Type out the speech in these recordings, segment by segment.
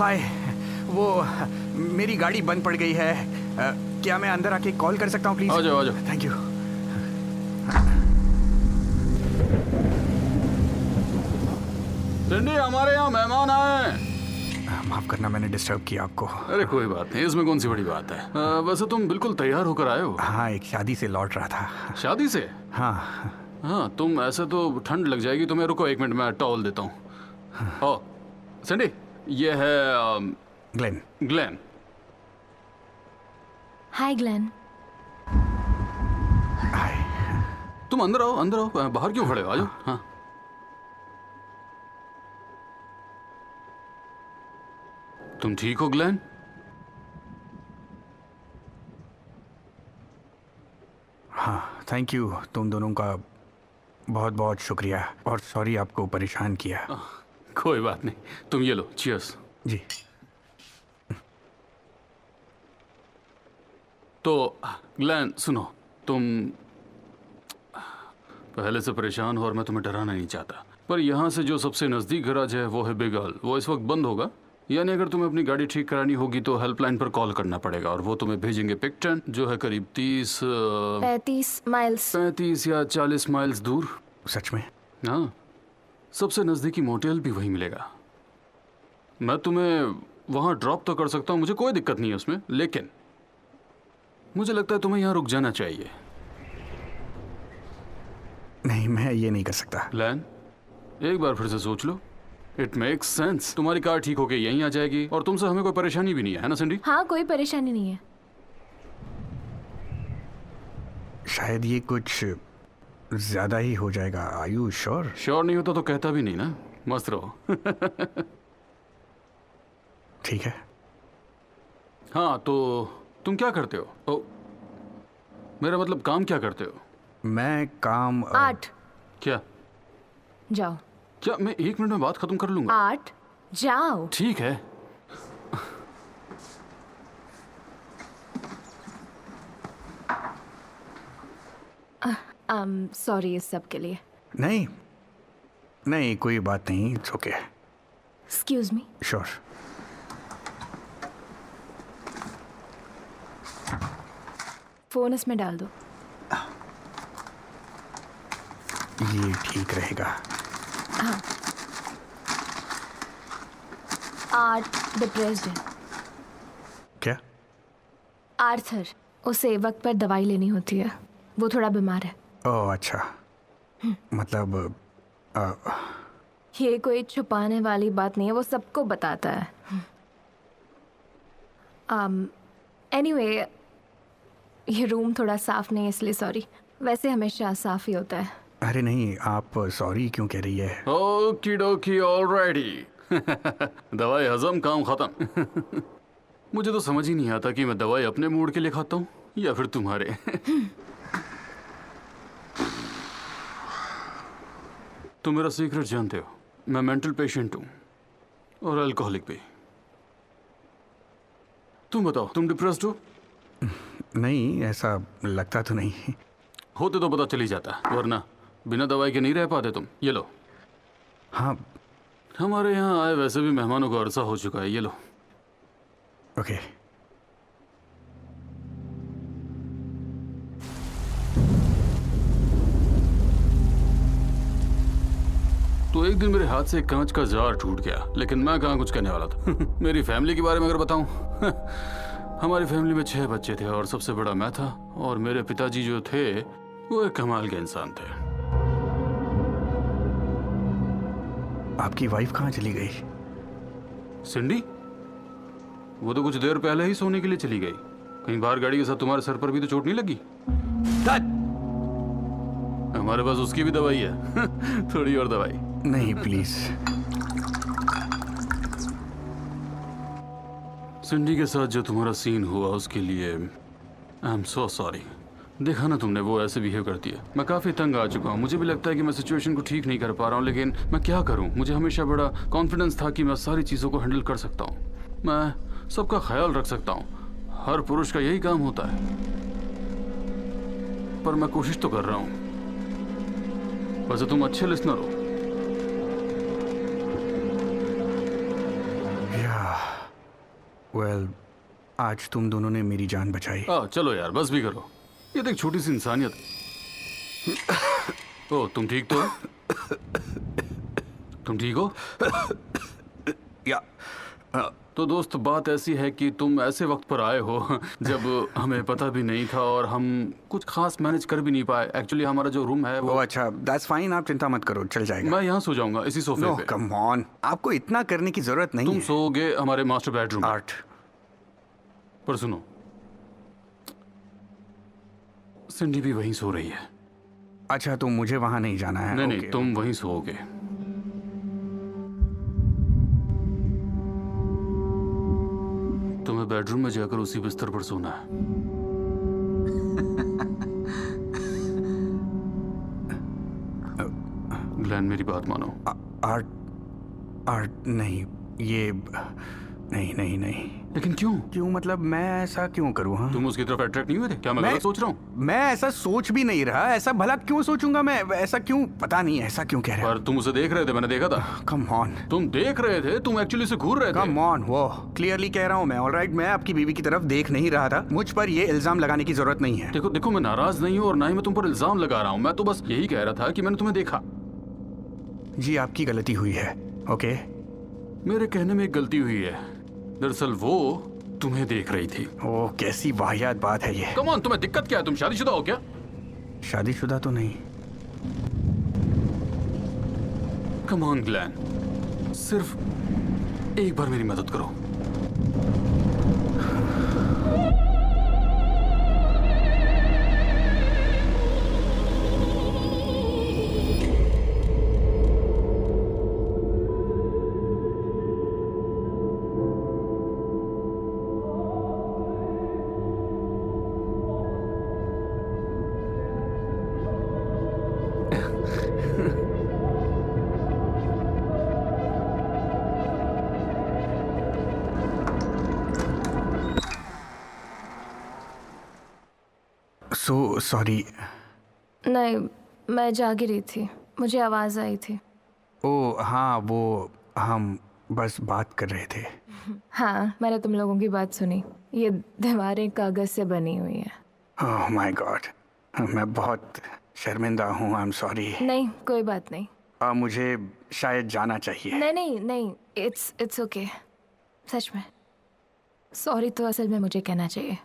हाय, वो मेरी गाड़ी बंद पड़ गई है। क्या मैं अंदर आके कॉल कर सकता हूँ प्लीज? आ जाओ। Thank you. सिंडी, हमारे यहाँ मेहमान आए। माफ करना, मैंने डिस्टर्ब किया आपको। अरे कोई बात नहीं, इसमें कौन सी बड़ी बात है। वैसे तुम बिल्कुल तैयार होकर आए हो? हाँ, एक शादी से लौट रहा था। शादी से? हाँ। हाँ, तुम ऐसे तो ठंड लग जाएगी तुम्हें। रुको एक मिनट, मैं टॉवल देता हूँ। ओ सिंडी, ये है ग्लेन। ग्लेन। हाय ग्लेन। हाय। तुम अंदर आओ, अंदर आओ। बाहर क्यों खड़े हो? आ जाओ। हाँ, तुम ठीक हो ग्लेन? हाँ, थैंक यू। तुम दोनों का बहुत बहुत शुक्रिया, और सॉरी आपको परेशान किया। कोई बात नहीं, तुम ये लो। चीयर्स। जी। तो ग्लेन सुनो, तुम पहले से परेशान हो और मैं तुम्हें डराना नहीं चाहता, पर यहाँ से जो सबसे नज़दीक गैराज है वो है बिग हॉल। वो इस वक्त बंद होगा, यानी अगर तुम्हें अपनी गाड़ी ठीक करानी होगी तो हेल्पलाइन पर कॉल करना पड़ेगा और वो तुम्हें भेजेंगे पिक्टन, जो है करीब 35 माइल्स 35 या 40 माइल्स दूर। सच में? हाँ, सबसे नज़दीकी मोटेल भी वही मिलेगा। मैं तुम्हें वहाँ ड्रॉप तो कर सकता हूँ, मुझे कोई दिक्कत नहीं है उसमें, लेकिन मुझे लगता है तुम्हें यहाँ रुक जाना चाहिए। नहीं, मैं ये नहीं कर सकता। ग्लेन, एक बार फिर से सोच लो। It makes sense. तुम्हारी कार ठीक होके यहीं आ जाएगी और तुमसे हमें कोई परेशानी भी नहीं है ना सिंडी? हाँ, कोई परेशानी नहीं है। शायद ये कुछ ज्यादा ही हो जाएगा। Are you sure? श्योर नहीं होता तो कहता भी नहीं ना। मस्त रहो। ठीक है। हाँ, तो तुम क्या करते हो? ओ, मेरा मतलब काम क्या करते हो? मैं काम 8 क्या? जाओ। क्या मैं 1 मिनट में बात खत्म कर लूंगा? 8 जाओ। ठीक है। सॉरी इस सब के लिए। नहीं नहीं, कोई बात नहीं। It's okay. Excuse me. Sure. Phone इसमें डाल दो। ये ठीक रहेगा। हाँ। 8 डिप्रेस्ड है। क्या? आर्थर, उसे वक्त पर दवाई लेनी होती है, वो थोड़ा बीमार है। ओह अच्छा। मतलब ये कोई छुपाने वाली बात नहीं है, वो सबको बताता है। एनीवे, ये रूम थोड़ा साफ नहीं है इसलिए सॉरी। वैसे हमेशा साफ ही होता है। अरे नहीं, आप सॉरी क्यों कह रही है? ओकी डोकी, ऑलराइटी। दवाई हजम, काम खत्म। मुझे तो समझ ही नहीं आता कि मैं दवाई अपने मूड के लिए खाता हूँ या फिर तुम्हारे। तुम मेरा सीक्रेट जानते हो, मैं मेंटल पेशेंट हूँ और अल्कोहलिक भी। तुम बताओ, तुम डिप्रेस्ड हो? नहीं, ऐसा लगता तो नहीं। होते तो पता चल ही जाता, वरना बिना दवाई के नहीं रह पाते तुम। ये लो। हाँ। हमारे यहाँ आए वैसे भी मेहमानों को अरसा हो चुका है। ये लो। ओके। तो एक दिन मेरे हाथ से एक कांच का जार टूट गया, लेकिन मैं कहाँ कुछ कहने वाला था। मेरी फैमिली के बारे में अगर बताऊं, हमारी फैमिली में 6 बच्चे थे और सबसे बड़ा मैं था, और मेरे पिताजी जो थे वो एक कमाल के इंसान थे। आपकी वाइफ कहाँ चली गई? सिंडी, वो तो कुछ देर पहले ही सोने के लिए चली गई। कहीं बाहर गाड़ी के साथ तुम्हारे सर पर भी तो चोट नहीं लगी? हमारे पास उसकी भी दवाई है। थोड़ी और दवाई। नहीं प्लीज। सिंडी के साथ जो तुम्हारा सीन हुआ उसके लिए आई एम सो सॉरी। देखा ना तुमने, वो ऐसे बिहेव करती है। मैं काफ़ी तंग आ चुका हूँ। मुझे भी लगता है कि मैं सिचुएशन को ठीक नहीं कर पा रहा हूँ, लेकिन मैं क्या करूँ। मुझे हमेशा बड़ा कॉन्फिडेंस था कि मैं सारी चीज़ों को हैंडल कर सकता हूँ, मैं सबका ख्याल रख सकता हूँ। हर पुरुष का यही काम होता है, पर मैं कोशिश तो कर रहा हूँ। वैसे तुम अच्छे लिसनर हो। या वेल, आज तुम दोनों ने मेरी जान बचाई। चलो यार बस भी करो, ये तो एक छोटी सी इंसानियत। ओ तुम ठीक तो हो? तुम ठीक हो? या तो दोस्त बात ऐसी है कि तुम ऐसे वक्त पर आए हो जब हमें पता भी नहीं था और हम कुछ खास मैनेज कर भी नहीं पाए। एक्चुअली हमारा जो रूम है वो अच्छा, दैट्स फाइन, आप चिंता मत करो, चल जाएगा। मैं यहाँ सो जाऊंगा इसी सोफे नो पे। कम ऑन, आपको इतना करने की जरूरत नहीं तुम है। सोओगे हमारे मास्टर बेडरूम में। आर्ट, पर सुनो, सिंडी भी वहीं सो रही है। अच्छा तो मुझे वहां नहीं जाना है। नहीं ओके। नहीं, तुम वहीं सोओगे। तुम्हें बेडरूम में जाकर उसी बिस्तर पर सोना है। ग्लैन मेरी बात मानो। आर्ट, आर्ट नहीं, ये नहीं नहीं नहीं। लेकिन क्यों? क्यों मतलब मैं ऐसा क्यों करूँ? हाँ, तुम उसकी तरफ अट्रैक्ट नहीं हुए थे क्या? मैं गलत सोच रहा हूँ? मैं ऐसा सोच भी नहीं रहा। ऐसा भला क्यों सोचूंगा मैं? ऐसा क्यों, पता नहीं ऐसा क्यों कह रहे पर तुम उसे देख रहे थे, मैंने देखा था। कम ऑन, तुम देख रहे थे, तुम एक्चुअली से घूर रहे थे। कम ऑन, वो क्लियरली कह रहा हूँ मैं। ऑलराइट, मैं आपकी बीवी की तरफ देख नहीं रहा था। मुझ पर ये इल्जाम लगाने की जरूरत नहीं है। देखो देखो, मैं नाराज नहीं हूँ और ना ही मैं तुम पर इल्जाम लगा रहा हूँ। मैं तो बस यही कह रहा था कि मैंने तुम्हें देखा। जी आपकी गलती हुई है। ओके, मेरे कहने में एक गलती हुई है। दरअसल वो तुम्हें देख रही थी। ओ कैसी वाहियात बात है ये। कम ऑन, तुम्हें दिक्कत क्या है? तुम शादीशुदा हो क्या? शादीशुदा तो नहीं। कम ऑन ग्लैन, सिर्फ एक बार मेरी मदद करो। So sorry. नहीं, मैं जागी रही थी, मुझे आवाज़ आई थी। ओ हाँ, वो हम बस बात कर रहे थे। हाँ, मैंने तुम लोगों की बात सुनी। ये दीवारें कागज़ से बनी हुई हैं। ओह माय गॉड, मैं बहुत शर्मिंदा हूँ। आई एम सॉरी। नहीं, कोई बात नहीं। मुझे शायद जाना चाहिए। नहीं नहीं नहीं, इट्स ओके। सच में सॉरी तो असल में मुझे कहना चाहिए।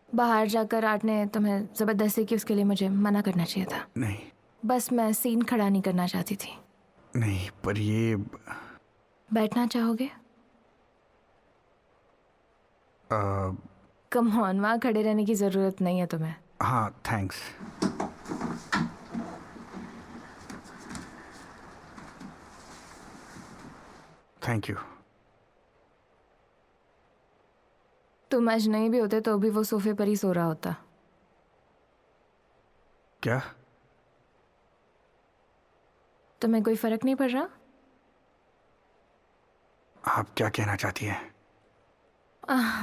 बाहर जाकर आर्ट ने तुम्हें ज़बरदस्ती की, उसके लिए मुझे मना करना चाहिए था। नहीं बस मैं सीन खड़ा नहीं करना चाहती थी। नहीं, पर ये बैठना चाहोगे? कम ऑन, वहाँ खड़े रहने की ज़रूरत नहीं है तुम्हें। हाँ थैंक्स। Thank you. तुम आज नहीं भी होते तो भी वो सोफे पर ही सो रहा होता। क्या? तुम्हें कोई फर्क नहीं पड़ रहा? आप क्या कहना चाहती हैं?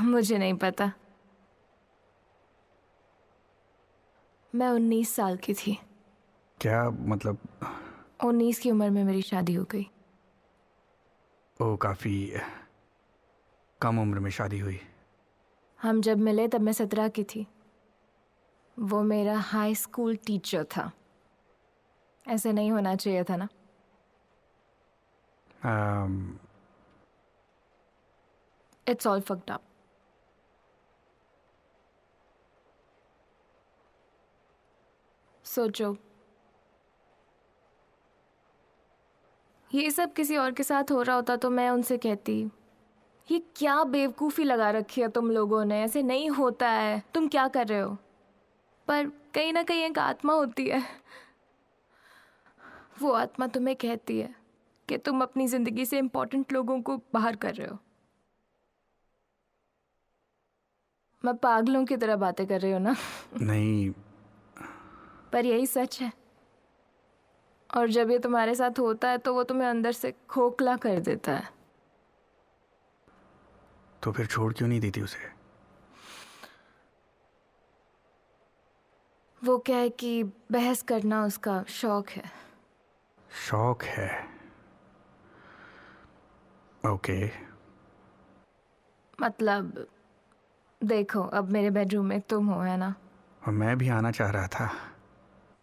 मुझे नहीं पता। मैं 19 साल की थी। क्या मतलब? 19 की उम्र में मेरी शादी हो गई। ओ, काफ़ी कम उम्र में शादी हुई। हम जब मिले तब मैं 17 की थी। वो मेरा हाई स्कूल टीचर था। ऐसे नहीं होना चाहिए था ना। It's all fucked up. सोचो, ये सब किसी और के साथ हो रहा होता तो मैं उनसे कहती, ये क्या बेवकूफ़ी लगा रखी है तुम लोगों ने, ऐसे नहीं होता है, तुम क्या कर रहे हो। पर कहीं ना कहीं एक आत्मा होती है, वो आत्मा तुम्हें कहती है कि तुम अपनी ज़िंदगी से इम्पोर्टेंट लोगों को बाहर कर रहे हो। मैं पागलों की तरह बातें कर रही हूँ ना? नहीं, पर यही सच है। और जब ये तुम्हारे साथ होता है तो वो तुम्हें अंदर से खोखला कर देता है। तो फिर छोड़ क्यों नहीं देती उसे? वो क्या है कि बहस करना उसका शौक है। शौक है? ओके। मतलब देखो, अब मेरे बेडरूम में तुम हो, है ना? और मैं भी आना चाह रहा था।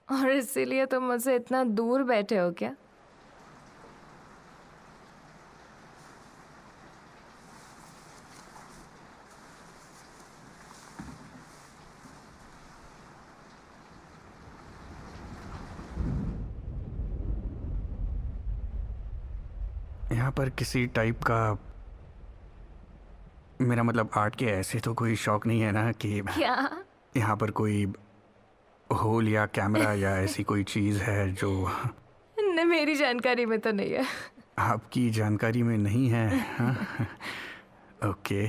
और इसीलिए तुम मुझसे इतना दूर बैठे हो क्या? यहाँ पर किसी टाइप का, मेरा मतलब आर्ट के ऐसे तो कोई शौक नहीं है ना कि क्या? यहाँ पर कोई होल या कैमरा या ऐसी कोई चीज़ है जो न, मेरी जानकारी में तो नहीं है। आपकी जानकारी में नहीं है। हाँ? ओके।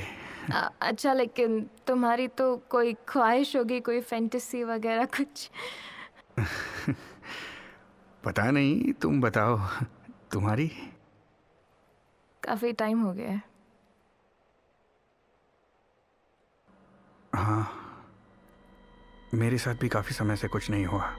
अच्छा, लेकिन तुम्हारी तो कोई ख्वाहिश होगी, कोई फैंटेसी वगैरह कुछ? पता नहीं, तुम बताओ तुम्हारी। काफ़ी टाइम हो गया है। हाँ, मेरे साथ भी काफ़ी समय से कुछ नहीं हुआ।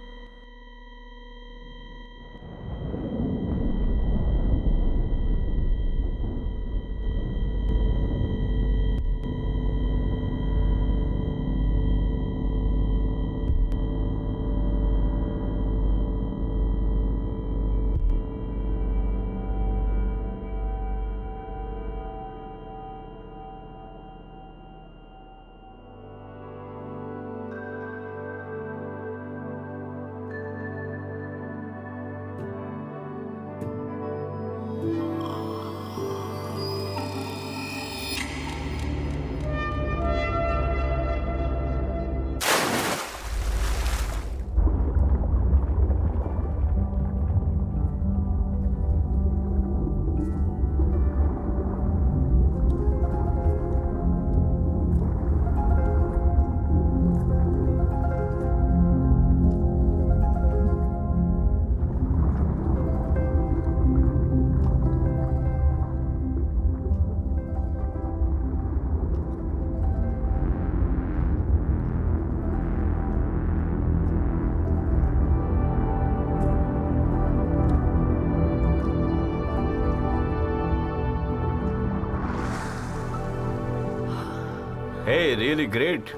हे रियली ग्रेट।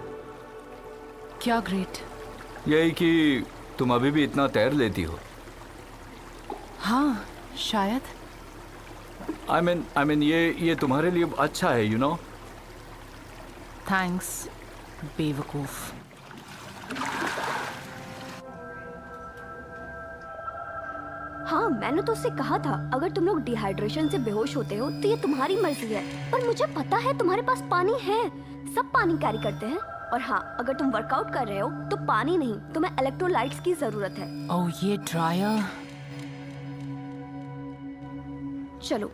क्या ग्रेट? यही कि तुम अभी भी इतना तैर लेती हो। हाँ, शायद। आई मीन ये तुम्हारे लिए अच्छा है, यू नो। थैंक्स बेवकूफ। हाँ, मैंने तो उससे कहा था अगर तुम लोग डिहाइड्रेशन से बेहोश होते हो तो ये तुम्हारी मर्जी है, पर मुझे पता है तुम्हारे पास पानी है। सब पानी कैरी करते हैं। और हाँ, अगर तुम वर्कआउट कर रहे हो तो पानी नहीं, तुम्हें इलेक्ट्रोलाइट्स की जरूरत है। ओह, ये ड्रायर। चलो,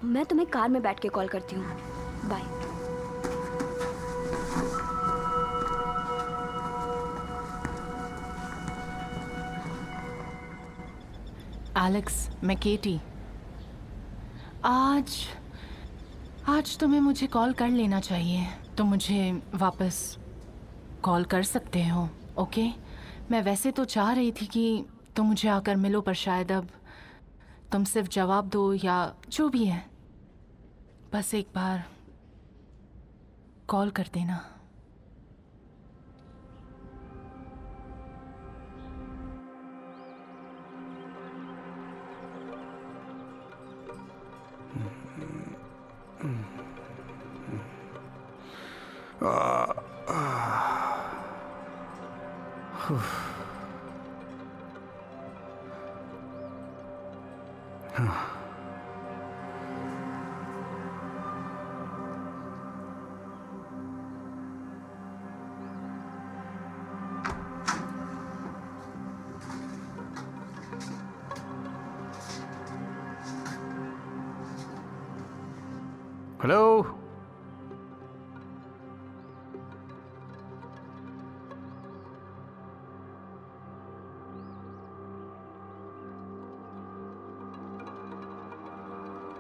मैं तुम्हें कार में बैठ के कॉल करती हूँ। बाय। एलेक्स, मैं केटी। आज तुम्हें मुझे कॉल कर लेना चाहिए। तुम मुझे वापस कॉल कर सकते हो, ओके? मैं वैसे तो चाह रही थी कि तुम मुझे आकर मिलो, पर शायद अब तुम सिर्फ जवाब दो या जो भी है, बस एक बार कॉल कर देना। हेलो।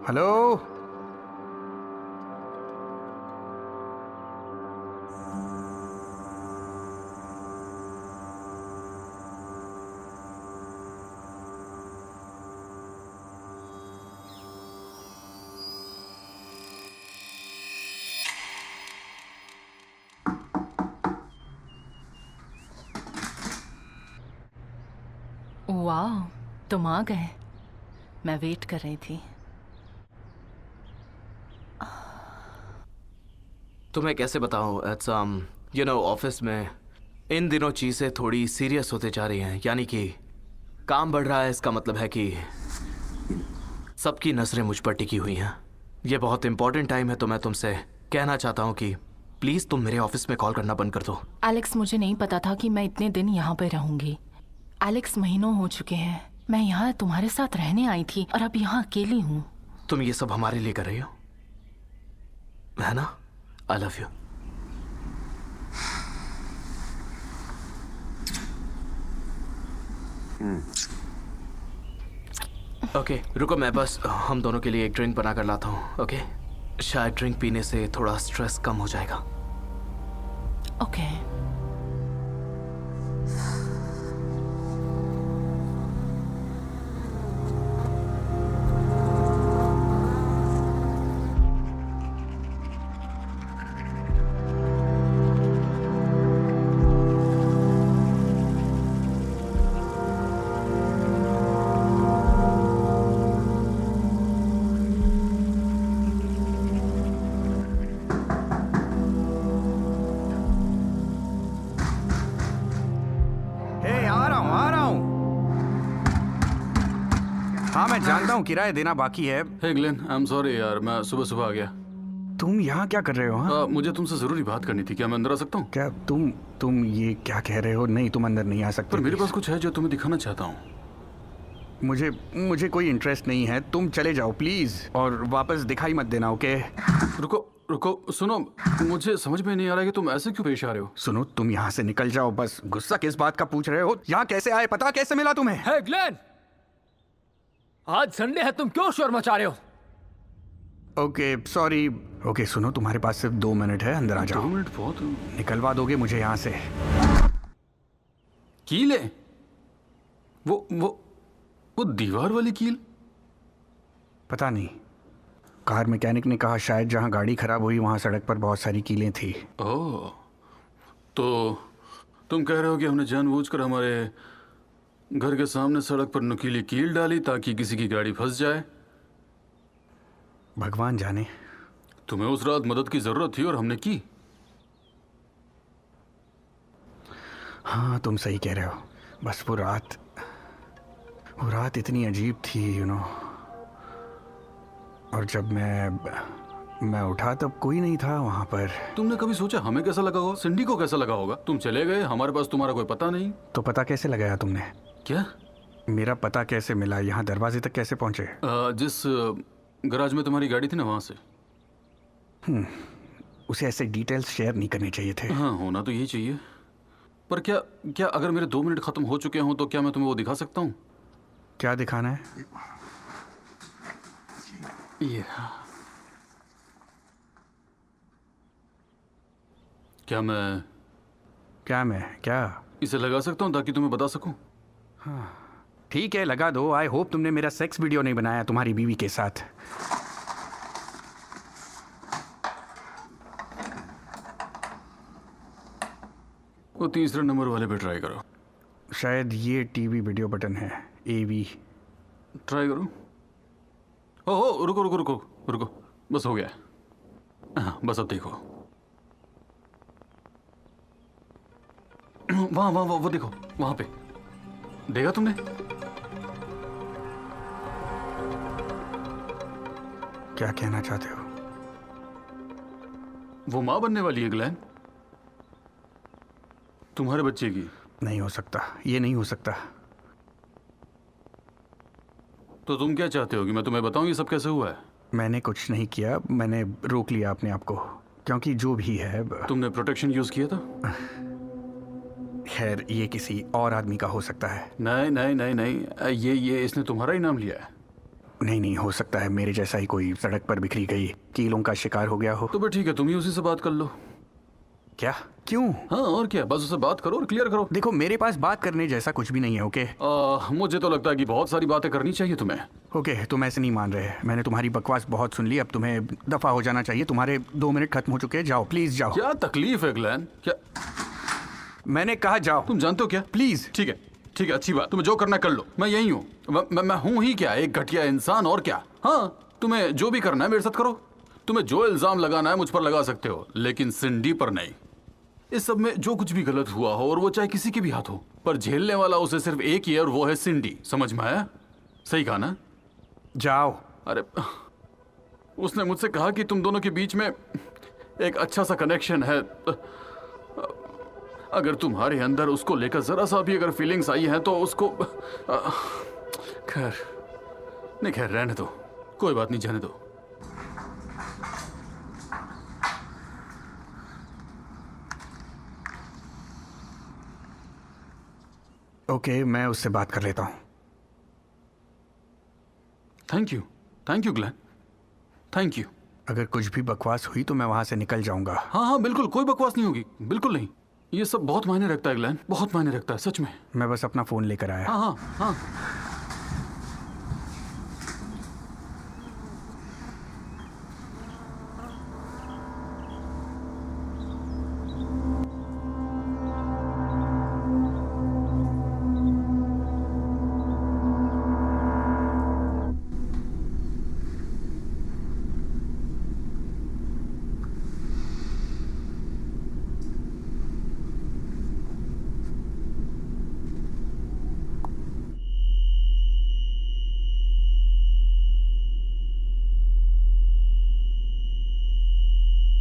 हेलो। वाह, तुम आ गए। मैं वेट कर रही थी। तुम्हें कैसे बताऊं, इट्स ऑफिस में इन दिनों चीज़ें थोड़ी सीरियस होते जा रही हैं। यानी कि काम बढ़ रहा है, इसका मतलब है कि सबकी नजरें मुझ पर टिकी हुई हैं। ये बहुत इंपॉर्टेंट टाइम है, तो मैं तुमसे कहना चाहता हूँ कि प्लीज़ तुम मेरे ऑफिस में कॉल करना बंद कर दो। एलेक्स, मुझे नहीं पता था कि मैं इतने दिन यहाँ पे रहूंगी। एलेक्स, महीनों हो चुके हैं मैं यहाँ तुम्हारे साथ रहने आई थी और अब यहाँ अकेली हूँ। तुम ये सब हमारे लिए कर रही हो, है ना? I love you. ओके, रुको, मैं बस हम दोनों के लिए एक ड्रिंक बना कर लाता हूँ। ओके, शायद ड्रिंक पीने से थोड़ा स्ट्रेस कम हो जाएगा। ओके। हे, आ रहा हूँ। हाँ, मैं जानता हूँ किराया देना बाकी है। हे ग्लेन, आई एम सॉरी यार, मैं सुबह सुबह आ गया। तुम यहाँ क्या कर रहे हो? हाँ, मुझे तुमसे ज़रूरी बात करनी थी। क्या मैं अंदर आ सकता हूँ? क्या तुम ये क्या कह रहे हो? नहीं, तुम अंदर नहीं आ सकते। पर मेरे पास कुछ है जो तुम्हें दिखाना चाहता हूँ। मुझे कोई इंटरेस्ट नहीं है। तुम चले जाओ प्लीज, और वापस दिखाई मत देना। ओके? रुको रुको, सुनो, मुझे समझ में नहीं आ रहा कि तुम ऐसे क्यों पेश आ रहे हो। सुनो, तुम यहाँ से निकल जाओ। बस गुस्सा किस बात का पूछ रहे हो? यहाँ कैसे आए? पता कैसे मिला तुम्हें? हे ग्लेन, आज संडे है, तुम क्यों शोर मचा रहे हो? Okay, sorry. ओके, सुनो, तुम्हारे पास सिर्फ 2 मिनट है, अंदर आ 2 जाओ। मिनट बहुत। निकलवा दोगे मुझे यहाँ से? कील है वो दीवार वाली कील। पता नहीं, कार मैकेनिक ने कहा शायद जहाँ गाड़ी खराब हुई वहाँ सड़क पर बहुत सारी कीलें थी। ओह, तो तुम कह रहे हो कि हमने जानबूझकर हमारे घर के सामने सड़क पर नुकीली कील डाली ताकि किसी की गाड़ी फंस जाए? भगवान जाने। तुम्हें उस रात मदद की जरूरत थी और हमने की। हाँ, तुम सही कह रहे हो। बस वो रात इतनी अजीब थी, और जब मैं उठा तब कोई नहीं था वहाँ पर। तुमने कभी सोचा हमें कैसा लगा होगा, सिंडी को कैसा लगा होगा? तुम चले गए, हमारे पास तुम्हारा कोई पता नहीं। तो पता कैसे लगाया तुमने? क्या? मेरा पता कैसे मिला? यहाँ दरवाजे तक कैसे पहुँचे? जिस गराज में तुम्हारी गाड़ी थी ना, वहाँ से। उसे ऐसे डिटेल्स शेयर नहीं करने चाहिए थे। हाँ, होना तो यही चाहिए। पर क्या अगर मेरे 2 मिनट खत्म हो चुके हों तो क्या मैं तुम्हें वो दिखा सकता हूँ? क्या दिखाना है? ये क्या इसे लगा सकता हूँ ताकि तुम्हें बता सकूं? ठीक है, लगा दो। आई होप तुमने मेरा सेक्स वीडियो नहीं बनाया तुम्हारी बीवी के साथ। वो तीसरे नंबर वाले पे ट्राई करो। शायद ये टीवी वीडियो बटन है, AV। ट्राई करो। ओहो, रुको रुको रुको रुको, बस हो गया। हाँ, बस अब देखो। वहाँ वो देखो, वहाँ पे। देखा तुमने? क्या कहना चाहते हो? वो माँ बनने वाली है ग्लैन, तुम्हारे बच्चे की। नहीं हो सकता, ये नहीं हो सकता। तो तुम क्या चाहते हो कि मैं तुम्हें बताऊं ये सब कैसे हुआ है? मैंने कुछ नहीं किया, मैंने रोक लिया अपने आप को, क्योंकि जो भी है। तुमने प्रोटेक्शन यूज किया था? खैर, ये किसी और आदमी का हो सकता है। नहीं नहीं नहीं नहीं, ये इसने तुम्हारा ही नाम लिया है। नहीं, हो सकता है मेरे जैसा ही कोई सड़क पर बिखरी गई कीलों का शिकार हो गया हो। तो फिर ठीक है, तुम ही उसी से बात कर लो। क्या? क्यों? हाँ, और क्या, बस उससे बात करो और क्लियर करो। देखो, मेरे पास बात करने जैसा कुछ भी नहीं है। ओके? मुझे तो लगता है कि बहुत सारी बातें करनी चाहिए तुम्हें। ओके, तुम ऐसे नहीं मान रहे। मैंने तुम्हारी बकवास बहुत सुन ली, अब तुम्हें दफा हो जाना चाहिए। तुम्हारे 2 मिनट खत्म हो चुके हैं, जाओ प्लीज जाओ। क्या तकलीफ है ग्लैन? क्या? मैंने कहा जाओ। तुम जानते हो क्या? प्लीज। ठीक है, ठीक है, अच्छी बात। तुम्हें जो करना है कर लो, मैं यही हूँ। मैं हूँ ही क्या, एक घटिया इंसान, और क्या। हाँ, तुम्हें जो भी करना है मेरे साथ करो। तुम्हें जो इल्जाम लगाना है मुझ पर लगा सकते हो, लेकिन सिंडी पर नहीं। इस सब में जो कुछ भी गलत हुआ हो, और वो चाहे किसी के भी हाथ हो, पर झेलने वाला उसे सिर्फ एक ही है, और वो है सिंडी। समझ में आया? सही कहा ना? जाओ। अरे, उसने मुझसे कहा कि तुम दोनों के बीच में एक अच्छा सा कनेक्शन है। अगर तुम्हारे अंदर उसको लेकर जरा सा भी अगर फीलिंग्स आई हैं तो उसको खैर नहीं, खैर रहने दो, कोई बात नहीं, जाने दो। ओके, मैं उससे बात कर लेता हूँ। Thank you Glenn, thank you. अगर कुछ भी बकवास हुई तो मैं वहाँ से निकल जाऊँगा। हाँ हाँ, बिल्कुल कोई बकवास नहीं होगी, बिल्कुल नहीं। ये सब बहुत मायने रखता है ग्लेन, बहुत मायने रखता है सच में। मैं बस अपना फ़ोन लेकर आया। हाँ हाँ हाँ।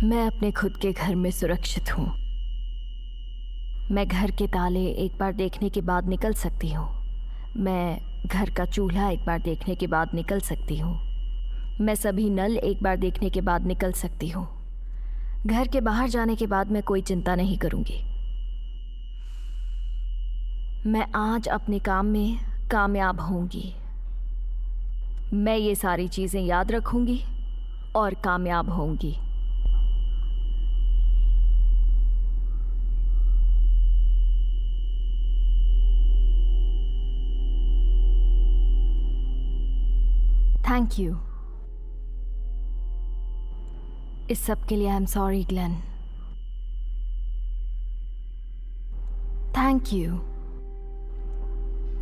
मैं अपने खुद के घर में सुरक्षित हूँ। मैं घर के ताले एक बार देखने के बाद निकल सकती हूँ। मैं घर का चूल्हा एक बार देखने के बाद निकल सकती हूँ। मैं सभी नल एक बार देखने के बाद निकल सकती हूँ। घर के बाहर जाने के बाद मैं कोई चिंता नहीं करूँगी। मैं आज अपने काम में कामयाब होंगी। मैं ये सारी चीज़ें याद रखूँगी और कामयाब होंगी। Thank you. इस सब के लिए आई am sorry Glenn. Thank you.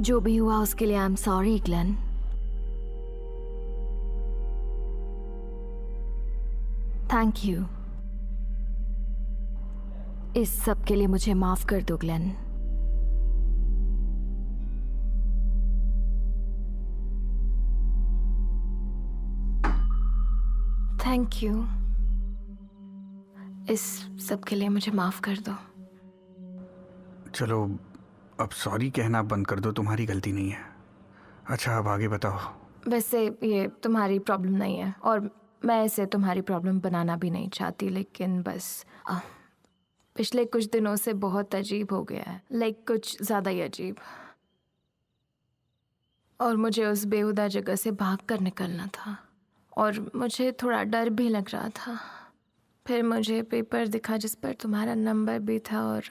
जो भी हुआ उसके लिए आई am sorry Glenn. Thank you. इस सब के लिए मुझे माफ कर दो ग्लेन। Thank you. इस सब के लिए मुझे माफ कर दो। चलो अब सॉरी कहना बंद कर दो, तुम्हारी गलती नहीं है। अच्छा, अब आगे बताओ। वैसे ये तुम्हारी प्रॉब्लम नहीं है और मैं इसे तुम्हारी प्रॉब्लम बनाना भी नहीं चाहती, लेकिन बस पिछले कुछ दिनों से बहुत अजीब हो गया है, लाइक कुछ ज़्यादा ही अजीब। और मुझे उस बेहुदा जगह से भाग कर निकलना था और मुझे थोड़ा डर भी लग रहा था। फिर मुझे पेपर दिखा जिस पर तुम्हारा नंबर भी था और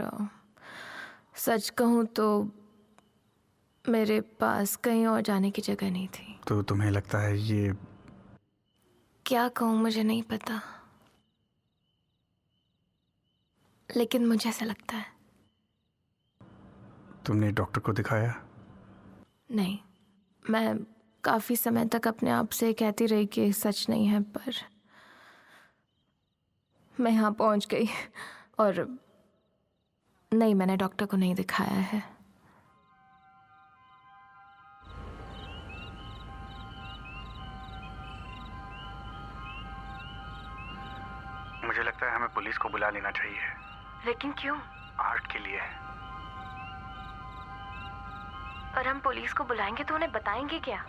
सच कहूँ तो मेरे पास कहीं और जाने की जगह नहीं थी। तो तुम्हें लगता है ये? क्या कहूँ मुझे नहीं पता, लेकिन मुझे ऐसा लगता है। तुमने डॉक्टर को दिखाया? नहीं, मैं काफ़ी समय तक अपने आप से कहती रही कि सच नहीं है, पर मैं यहाँ पहुँच गई और नहीं, मैंने डॉक्टर को नहीं दिखाया है। मुझे लगता है हमें पुलिस को बुला लेना चाहिए। लेकिन क्यों? आर्ट के लिए। और हम पुलिस को बुलाएंगे तो उन्हें बताएंगे क्या?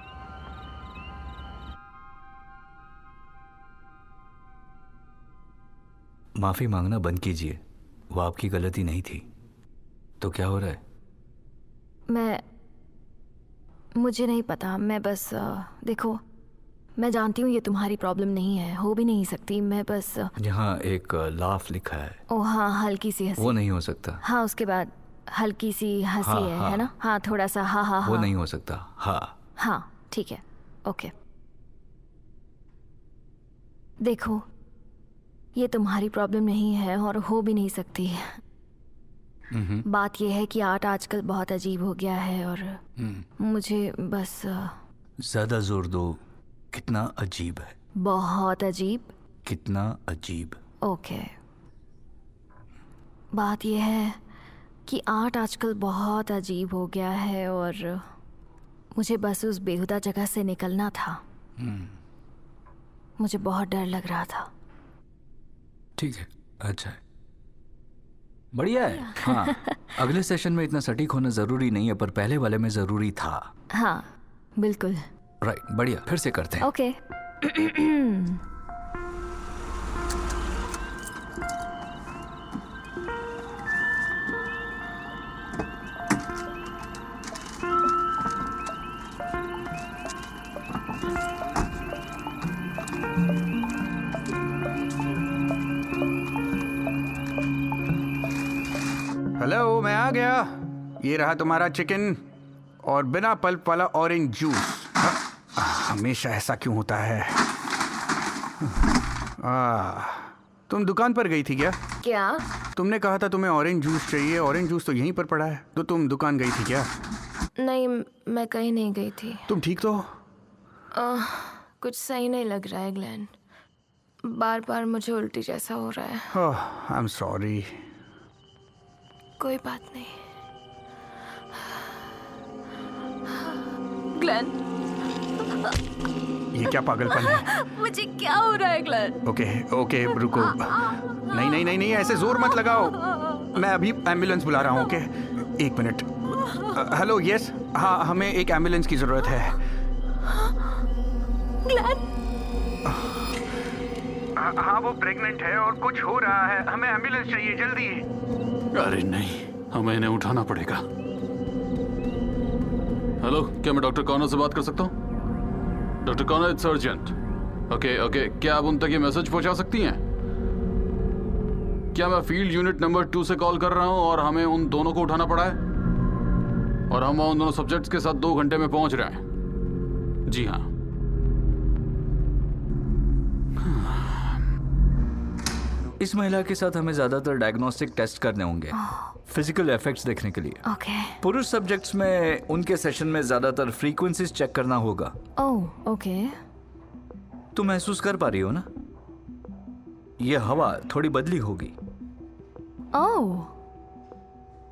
माफ़ी मांगना बंद कीजिए, वो आपकी गलती नहीं थी। तो क्या हो रहा है? मुझे नहीं पता। मैं बस देखो, मैं जानती हूँ ये तुम्हारी प्रॉब्लम नहीं है, हो भी नहीं सकती। मैं बस यहाँ एक लाफ लिखा है। ओ हाँ, हल्की सी हंसी। वो नहीं हो सकता। हाँ, उसके बाद हल्की सी हंसी हाँ, है हाँ। है ना? हाँ, थोड़ा सा हाँ हाँ वो हाँ। नहीं हो सकता। हाँ हाँ, ठीक है, ओके। देखो, ये तुम्हारी प्रॉब्लम नहीं है और हो भी नहीं सकती। बात यह है कि आर्ट आजकल बहुत अजीब हो गया है और मुझे बस ज्यादा जोर दो। कितना अजीब है? बहुत अजीब। कितना अजीब? ओके, बात यह है कि आर्ट आजकल बहुत अजीब हो गया है और मुझे बस उस बेहुदा जगह से निकलना था। मुझे बहुत डर लग रहा था। ठीक है, अच्छा है, बढ़िया है। हाँ, अगले सेशन में इतना सटीक होना जरूरी नहीं है, पर पहले वाले में जरूरी था। हाँ बिल्कुल। राइट, बढ़िया, फिर से करते हैं। ओके। हेलो, मैं आ गया। ये रहा तुम्हारा चिकन और बिना पल्प वाला ऑरेंज जूस। हमेशा ऐसा क्यों होता है? तुम दुकान पर गई थी क्या? क्या? तुमने कहा था तुम्हें ऑरेंज जूस चाहिए। ऑरेंज जूस तो यहीं पर पड़ा है। तो तुम दुकान गई थी क्या? नहीं, मैं कहीं नहीं गई थी। तुम ठीक तो हो? कुछ सही नहीं लग रहा है ग्लेन। बार बार मुझे उल्टी जैसा हो रहा है। आई एम सॉरी। कोई बात नहीं। ग्लेन, ये क्या पागलपन है? मुझे क्या हो रहा है ग्लेन? ओके ओके, रुको। नहीं नहीं नहीं नहीं, ऐसे जोर मत लगाओ। मैं अभी एम्बुलेंस बुला रहा हूँ। ओके, एक मिनट। हेलो, यस, हाँ, हमें एक एम्बुलेंस की जरूरत है। ग्लेन, हाँ, वो प्रेग्नेंट है और कुछ हो रहा है। हमें एम्बुलेंस चाहिए, जल्दी। अरे नहीं, हमें इन्हें उठाना पड़ेगा। हेलो, क्या मैं डॉक्टर कॉनर से बात कर सकता हूँ? Doctor Connor, it's urgent. Okay okay, क्या आप उन तक ये मैसेज पहुंचा सकती हैं? क्या मैं फील्ड यूनिट नंबर 2 से कॉल कर रहा हूँ और हमें उन दोनों को उठाना पड़ा है और हम उन दोनों सब्जेक्ट्स के साथ 2 घंटे में पहुंच रहे हैं। जी हाँ। इस महिला के साथ हमें ज्यादातर डायग्नोस्टिक टेस्ट करने होंगे, फिजिकल इफेक्ट्स देखने के लिए। ओके। पुरुष सब्जेक्ट्स में उनके सेशन में ज्यादातर फ्रीक्वेंसीज चेक करना होगा। Oh okay. तुम महसूस कर पा रही हो ना? ये हवा थोड़ी बदली होगी। ओह,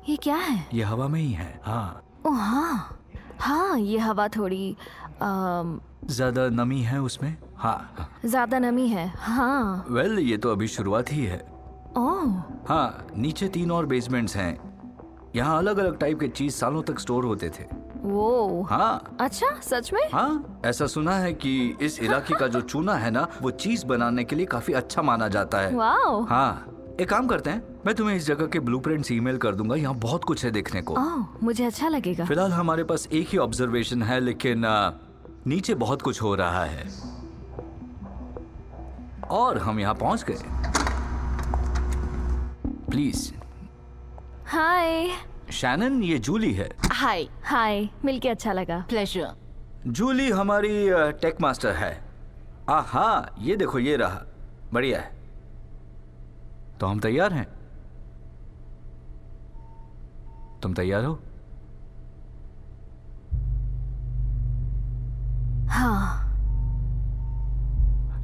ये क्या है? ये हवा में ही है। हाँ, ओह हाँ हाँ, ये हवा थोड़ी ज्यादा नमी है उसमें। हाँ, ज्यादा नमी है। हाँ। वेल, ये तो अभी शुरुआत ही है। ओह। हाँ, नीचे 3 और बेसमेंट्स हैं। यहाँ अलग अलग टाइप के चीज सालों तक स्टोर होते थे। वो। हाँ। अच्छा, सच में? हाँ, ऐसा सुना है कि इस इलाके का जो चूना है ना, वो चीज बनाने के लिए काफी अच्छा माना जाता है। वाओ। हाँ, एक काम करते हैं, मैं तुम्हें इस जगह के ब्लूप्रिंट्स ईमेल कर दूंगा। यहाँ बहुत कुछ है देखने को। ओह, मुझे अच्छा लगेगा। फिलहाल हमारे पास एक ही ऑब्जर्वेशन है, लेकिन नीचे बहुत कुछ हो रहा है और हम यहाँ पहुंच गए। प्लीज। हाय। शैनन, ये जूली है। हाय। हाय, मिलके अच्छा लगा। प्लेजर। जूली हमारी टेक मास्टर है। हाँ, ये देखो, ये रहा। बढ़िया है। तो हम तैयार हैं। तुम तैयार हो? हाँ।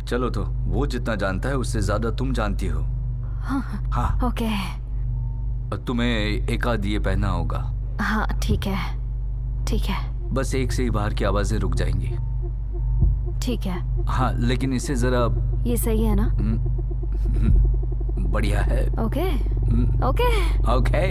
चलो, तो वो जितना जानता है उससे ज्यादा तुम जानती हो। हाँ। ओके। तुम्हें एक आध ये पहना होगा। हाँ ठीक है, ठीक है। बस एक से ही बाहर की आवाजें रुक जाएंगी। ठीक है। हाँ, लेकिन इससे जरा ये सही है ना? बढ़िया है। Okay okay okay.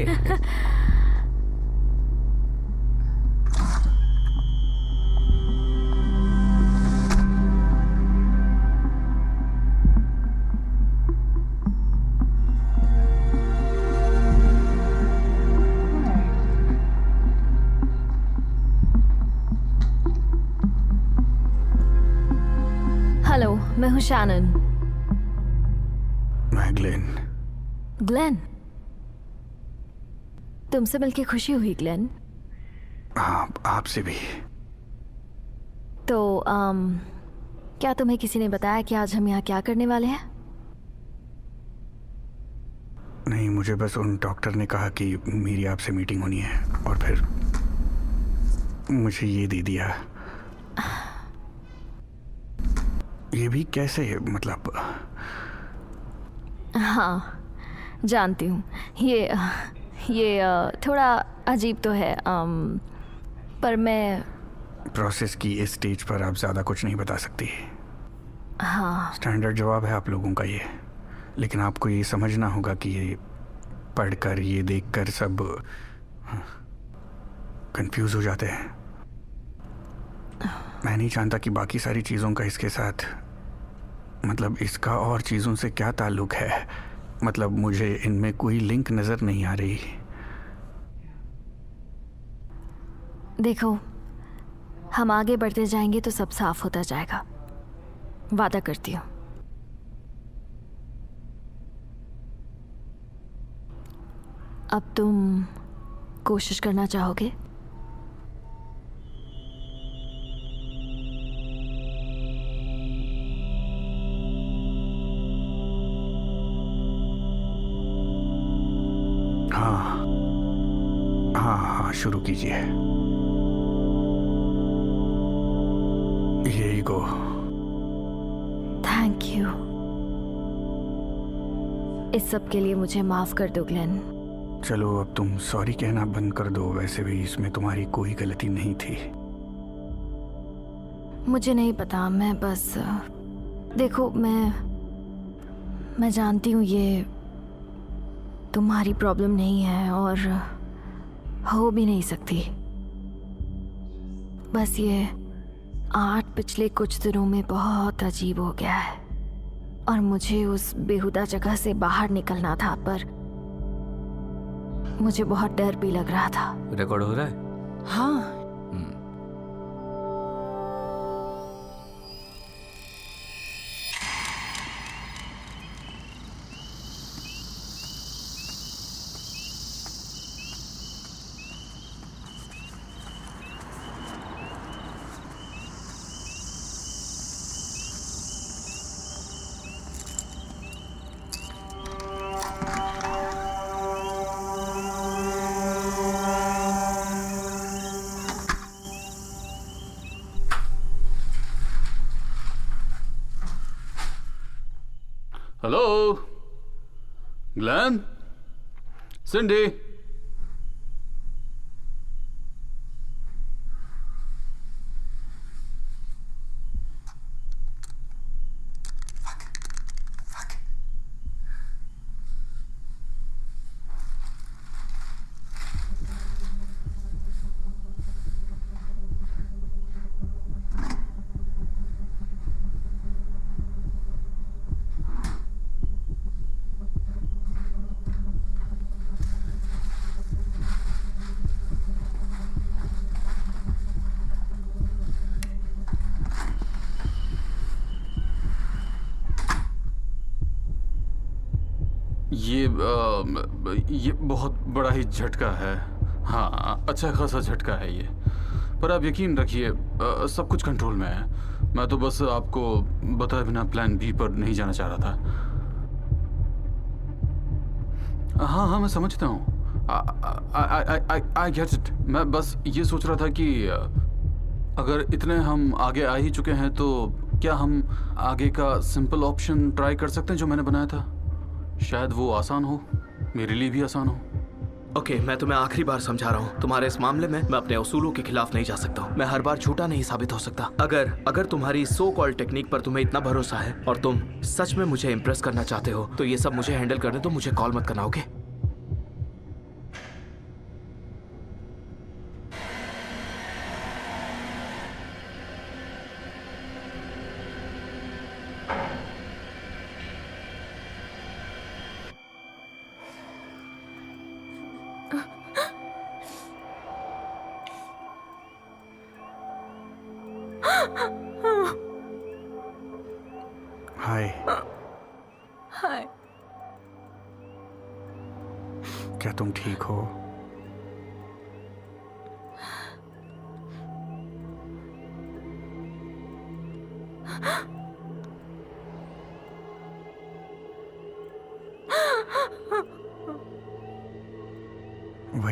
हेलो, मैं हूँ शैनन। मैं ग्लेन। ग्लेन, तुमसे मिलके खुशी हुई ग्लेन। हाँ, आपसे भी। तो क्या तुम्हें किसी ने बताया कि आज हम यहाँ क्या करने वाले हैं? नहीं, मुझे बस उन डॉक्टर ने कहा कि मेरी आपसे मीटिंग होनी है और फिर मुझे ये दे दिया। ये भी कैसे, मतलब? हाँ जानती हूँ, ये थोड़ा अजीब तो है, पर मैं प्रोसेस की इस स्टेज पर आप ज़्यादा कुछ नहीं बता सकती। हाँ स्टैंडर्ड जवाब है आप लोगों का ये, लेकिन आपको ये समझना होगा कि ये पढ़कर, ये देखकर सब कंफ्यूज हो जाते हैं। मैं नहीं जानता कि बाकी सारी चीज़ों का इसके साथ, मतलब इसका और चीज़ों से क्या ताल्लुक है। मतलब मुझे इनमें कोई लिंक नज़र नहीं आ रही। देखो, हम आगे बढ़ते जाएंगे तो सब साफ होता जाएगा, वादा करती हूँ। अब तुम कोशिश करना चाहोगे? हाँ हाँ हाँ, शुरू कीजिए। यही गो। Thank you. इस सब के लिए मुझे माफ कर दो ग्लेन। चलो अब तुम सॉरी कहना बंद कर दो, वैसे भी इसमें तुम्हारी कोई गलती नहीं थी। मुझे नहीं पता, मैं बस देखो, मैं जानती हूँ ये तुम्हारी प्रॉब्लम नहीं है और हो भी नहीं सकती। बस ये आर्ट पिछले कुछ दिनों में बहुत अजीब हो गया है और मुझे उस बेहुदा जगह से बाहर निकलना था, पर मुझे बहुत डर भी लग रहा था। रिकॉर्ड हो रहा है? हाँ, हेलो ग्लेन, सिंडी। ये बहुत बड़ा ही झटका है। हाँ, अच्छा खासा झटका है ये, पर आप यकीन रखिए सब कुछ कंट्रोल में है। मैं तो बस आपको बताए बिना प्लान बी पर नहीं जाना चाह रहा था। हाँ हाँ, मैं समझता हूँ। I get it. मैं बस ये सोच रहा था कि अगर इतने हम आगे आ ही चुके हैं तो क्या हम आगे का सिंपल ऑप्शन ट्राई कर सकते हैं जो मैंने बनाया था। शायद वो आसान हो, मेरे लिए भी आसान हो। ओके, मैं तुम्हें आखिरी बार समझा रहा हूँ, तुम्हारे इस मामले में मैं अपने उसूलों के खिलाफ नहीं जा सकता हूँ। मैं हर बार झूठा नहीं साबित हो सकता। अगर तुम्हारी सो कॉल्ड टेक्निक पर तुम्हें इतना भरोसा है और तुम सच में मुझे इम्प्रेस करना चाहते हो तो ये सब मुझे हैंडल करने दो। मुझे कॉल मत करना, ओके? हाय। हाय। क्या तुम ठीक हो?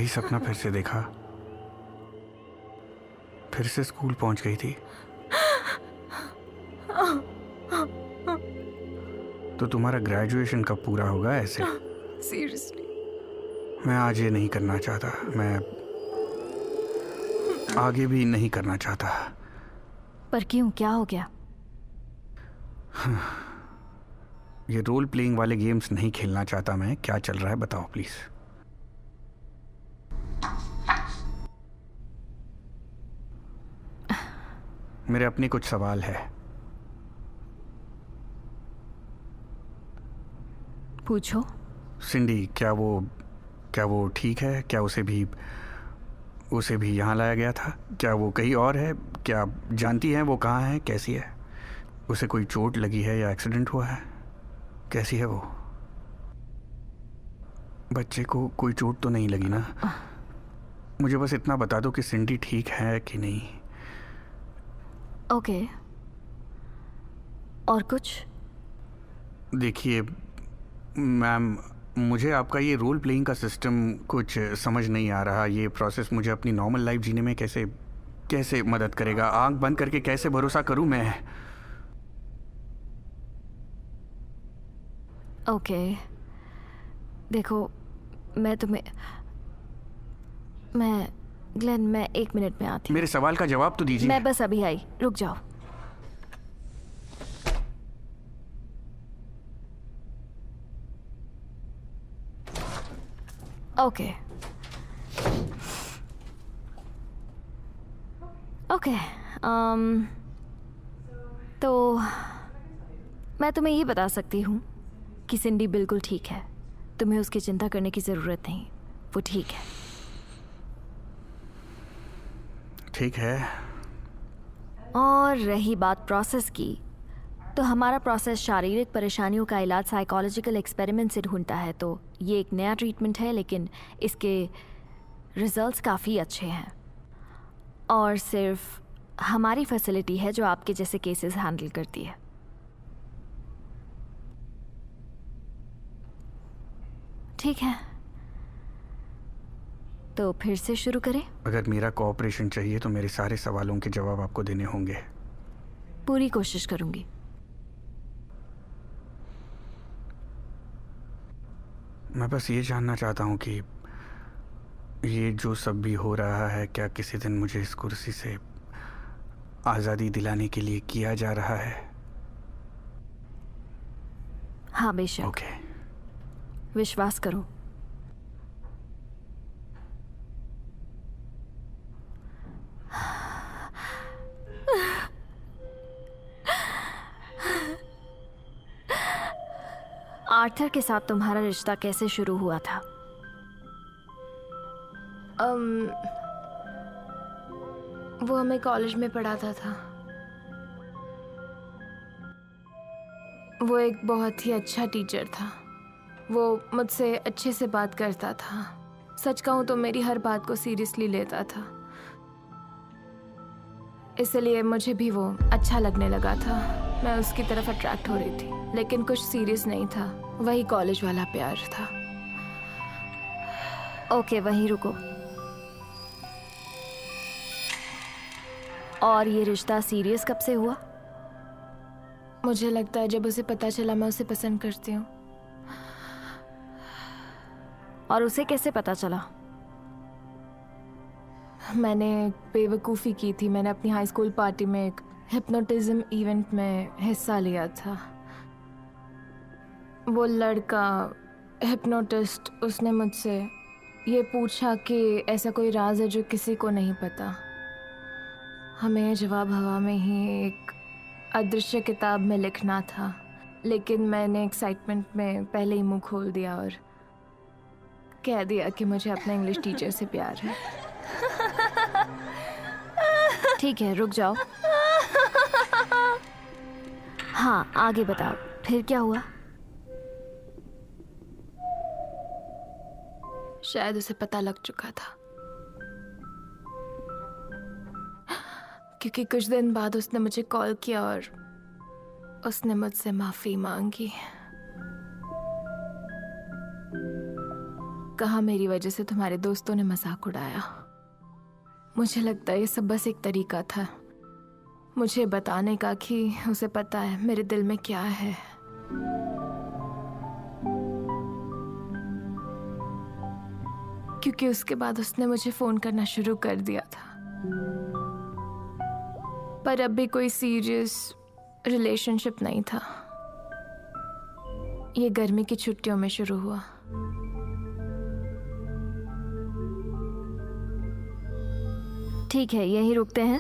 वही सपना फिर से देखा, फिर से स्कूल पहुंच गई थी। तो तुम्हारा ग्रेजुएशन कब पूरा होगा ऐसे? सीरियसली मैं आज ये नहीं करना चाहता, मैं आगे भी नहीं करना चाहता। पर क्यों, क्या हो गया? ये रोल प्लेइंग वाले गेम्स नहीं खेलना चाहता मैं। क्या चल रहा है बताओ प्लीज। मेरे अपने कुछ सवाल है। पूछो। सिंडी, क्या वो ठीक है? क्या उसे भी यहाँ लाया गया था? क्या वो कहीं और है? क्या जानती हैं वो कहाँ है, कैसी है? उसे कोई चोट लगी है या एक्सीडेंट हुआ है? कैसी है वो? बच्चे को कोई चोट तो नहीं लगी ना? मुझे बस इतना बता दो कि सिंडी ठीक है कि नहीं। ओके, और कुछ? देखिए मैम, मुझे आपका ये रोल प्लेइंग का सिस्टम कुछ समझ नहीं आ रहा। ये प्रोसेस मुझे अपनी नॉर्मल लाइफ जीने में कैसे मदद करेगा? आंख बंद करके कैसे भरोसा करूं मैं? ओके, देखो ग्लेन, मैं 1 मिनट में आती हूँ। मेरे सवाल का जवाब तो दीजिए। मैं बस अभी आई, रुक जाओ। ओके ओके, तो मैं तुम्हें ये बता सकती हूँ कि सिंडी बिल्कुल ठीक है। तुम्हें उसकी चिंता करने की ज़रूरत नहीं, वो ठीक है। ठीक है। और रही बात प्रोसेस की, तो हमारा प्रोसेस शारीरिक परेशानियों का इलाज साइकोलॉजिकल एक्सपेरिमेंट से ढूंढता है। तो ये एक नया ट्रीटमेंट है, लेकिन इसके रिजल्ट्स काफ़ी अच्छे हैं। और सिर्फ हमारी फैसिलिटी है जो आपके जैसे केसेस हैंडल करती है। ठीक है, तो फिर से शुरू करें? अगर मेरा कोऑपरेशन चाहिए तो मेरे सारे सवालों के जवाब आपको देने होंगे। पूरी कोशिश करूंगी। मैं बस ये जानना चाहता हूँ कि ये जो सब भी हो रहा है, क्या किसी दिन मुझे इस कुर्सी से आज़ादी दिलाने के लिए किया जा रहा है? हाँ बेशक। ओके। विश्वास करो। आर्थर के साथ तुम्हारा रिश्ता कैसे शुरू हुआ था? वो हमें कॉलेज में पढ़ाता था। वो एक बहुत ही अच्छा टीचर था। वो मुझसे अच्छे से बात करता था। सच कहूँ तो मेरी हर बात को सीरियसली लेता था, इसलिए मुझे भी वो अच्छा लगने लगा था। मैं उसकी तरफ अट्रैक्ट हो रही थी, लेकिन कुछ सीरियस नहीं था। वही कॉलेज वाला प्यार था। ओके, वहीं रुको। और ये रिश्ता सीरियस कब से हुआ? मुझे लगता है जब उसे पता चला मैं उसे पसंद करती हूँ। और उसे कैसे पता चला? मैंने बेवकूफ़ी की थी। मैंने अपनी हाई स्कूल पार्टी में एक हिप्नोटिज्म इवेंट में हिस्सा लिया था। वो लड़का हिप्नोटिस्ट, उसने मुझसे ये पूछा कि ऐसा कोई राज है जो किसी को नहीं पता। हमें जवाब हवा में ही एक अदृश्य किताब में लिखना था, लेकिन मैंने एक्साइटमेंट में पहले ही मुंह खोल दिया और कह दिया कि मुझे अपने इंग्लिश टीचर से प्यार है। ठीक है, रुक जाओ। हाँ, आगे बताओ, फिर क्या हुआ? शायद उसे पता लग चुका था, क्योंकि कुछ दिन बाद उसने मुझे कॉल किया और उसने मुझसे माफ़ी मांगी। कहा मेरी वजह से तुम्हारे दोस्तों ने मजाक उड़ाया। मुझे लगता है ये सब बस एक तरीका था मुझे बताने का कि उसे पता है मेरे दिल में क्या है। क्योंकि उसके बाद उसने मुझे फोन करना शुरू कर दिया था, पर अब भी कोई सीरियस रिलेशनशिप नहीं था। ये गर्मी की छुट्टियों में शुरू हुआ। ठीक है, यहीं रुकते हैं।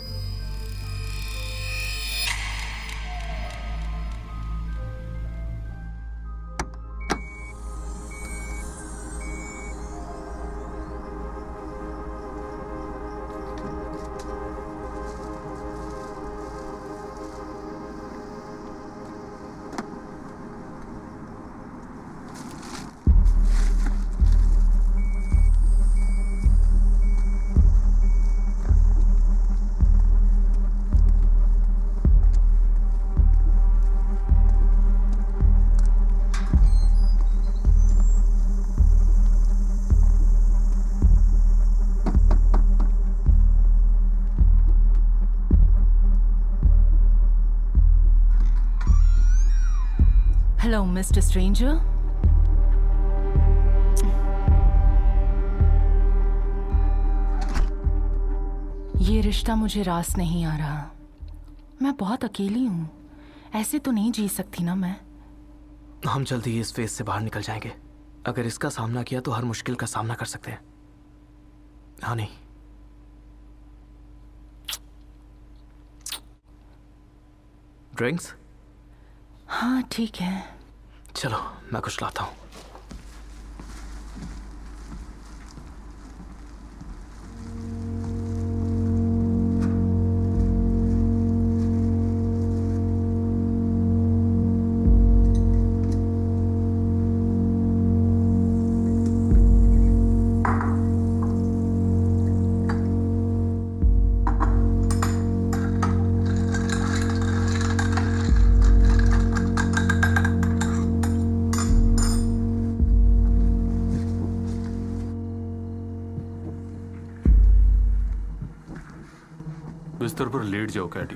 Hello, Mr. Stranger. ये रिश्ता मुझे रास नहीं आ रहा। मैं बहुत अकेली हूँ। ऐसे तो नहीं जी सकती ना मैं। हम जल्दी इस फेज से बाहर निकल जाएंगे। अगर इसका सामना किया तो हर मुश्किल का सामना कर सकते हैं। हाँ नहीं। ड्रिंक्स? हाँ ठीक है। चलो मैं कुछ लाता हूँ। बिस्तर पर लेट जाओ कैटी।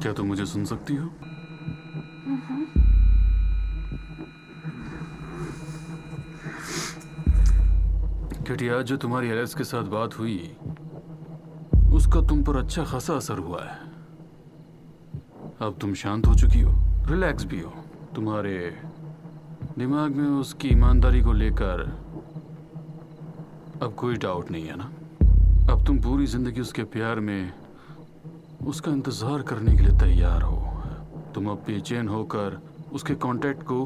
क्या तुम मुझे सुन सकती हो? कैटी, आज जो तुम्हारी एलेक्स के साथ बात हुई उसका तुम पर अच्छा खासा असर हुआ है। अब तुम शांत हो चुकी हो, रिलैक्स भी हो। तुम्हारे दिमाग में उसकी ईमानदारी को लेकर अब कोई डाउट नहीं है ना? अब तुम पूरी जिंदगी उसके प्यार में उसका इंतजार करने के लिए तैयार हो। तुम अब बेचैन होकर उसके कांटेक्ट को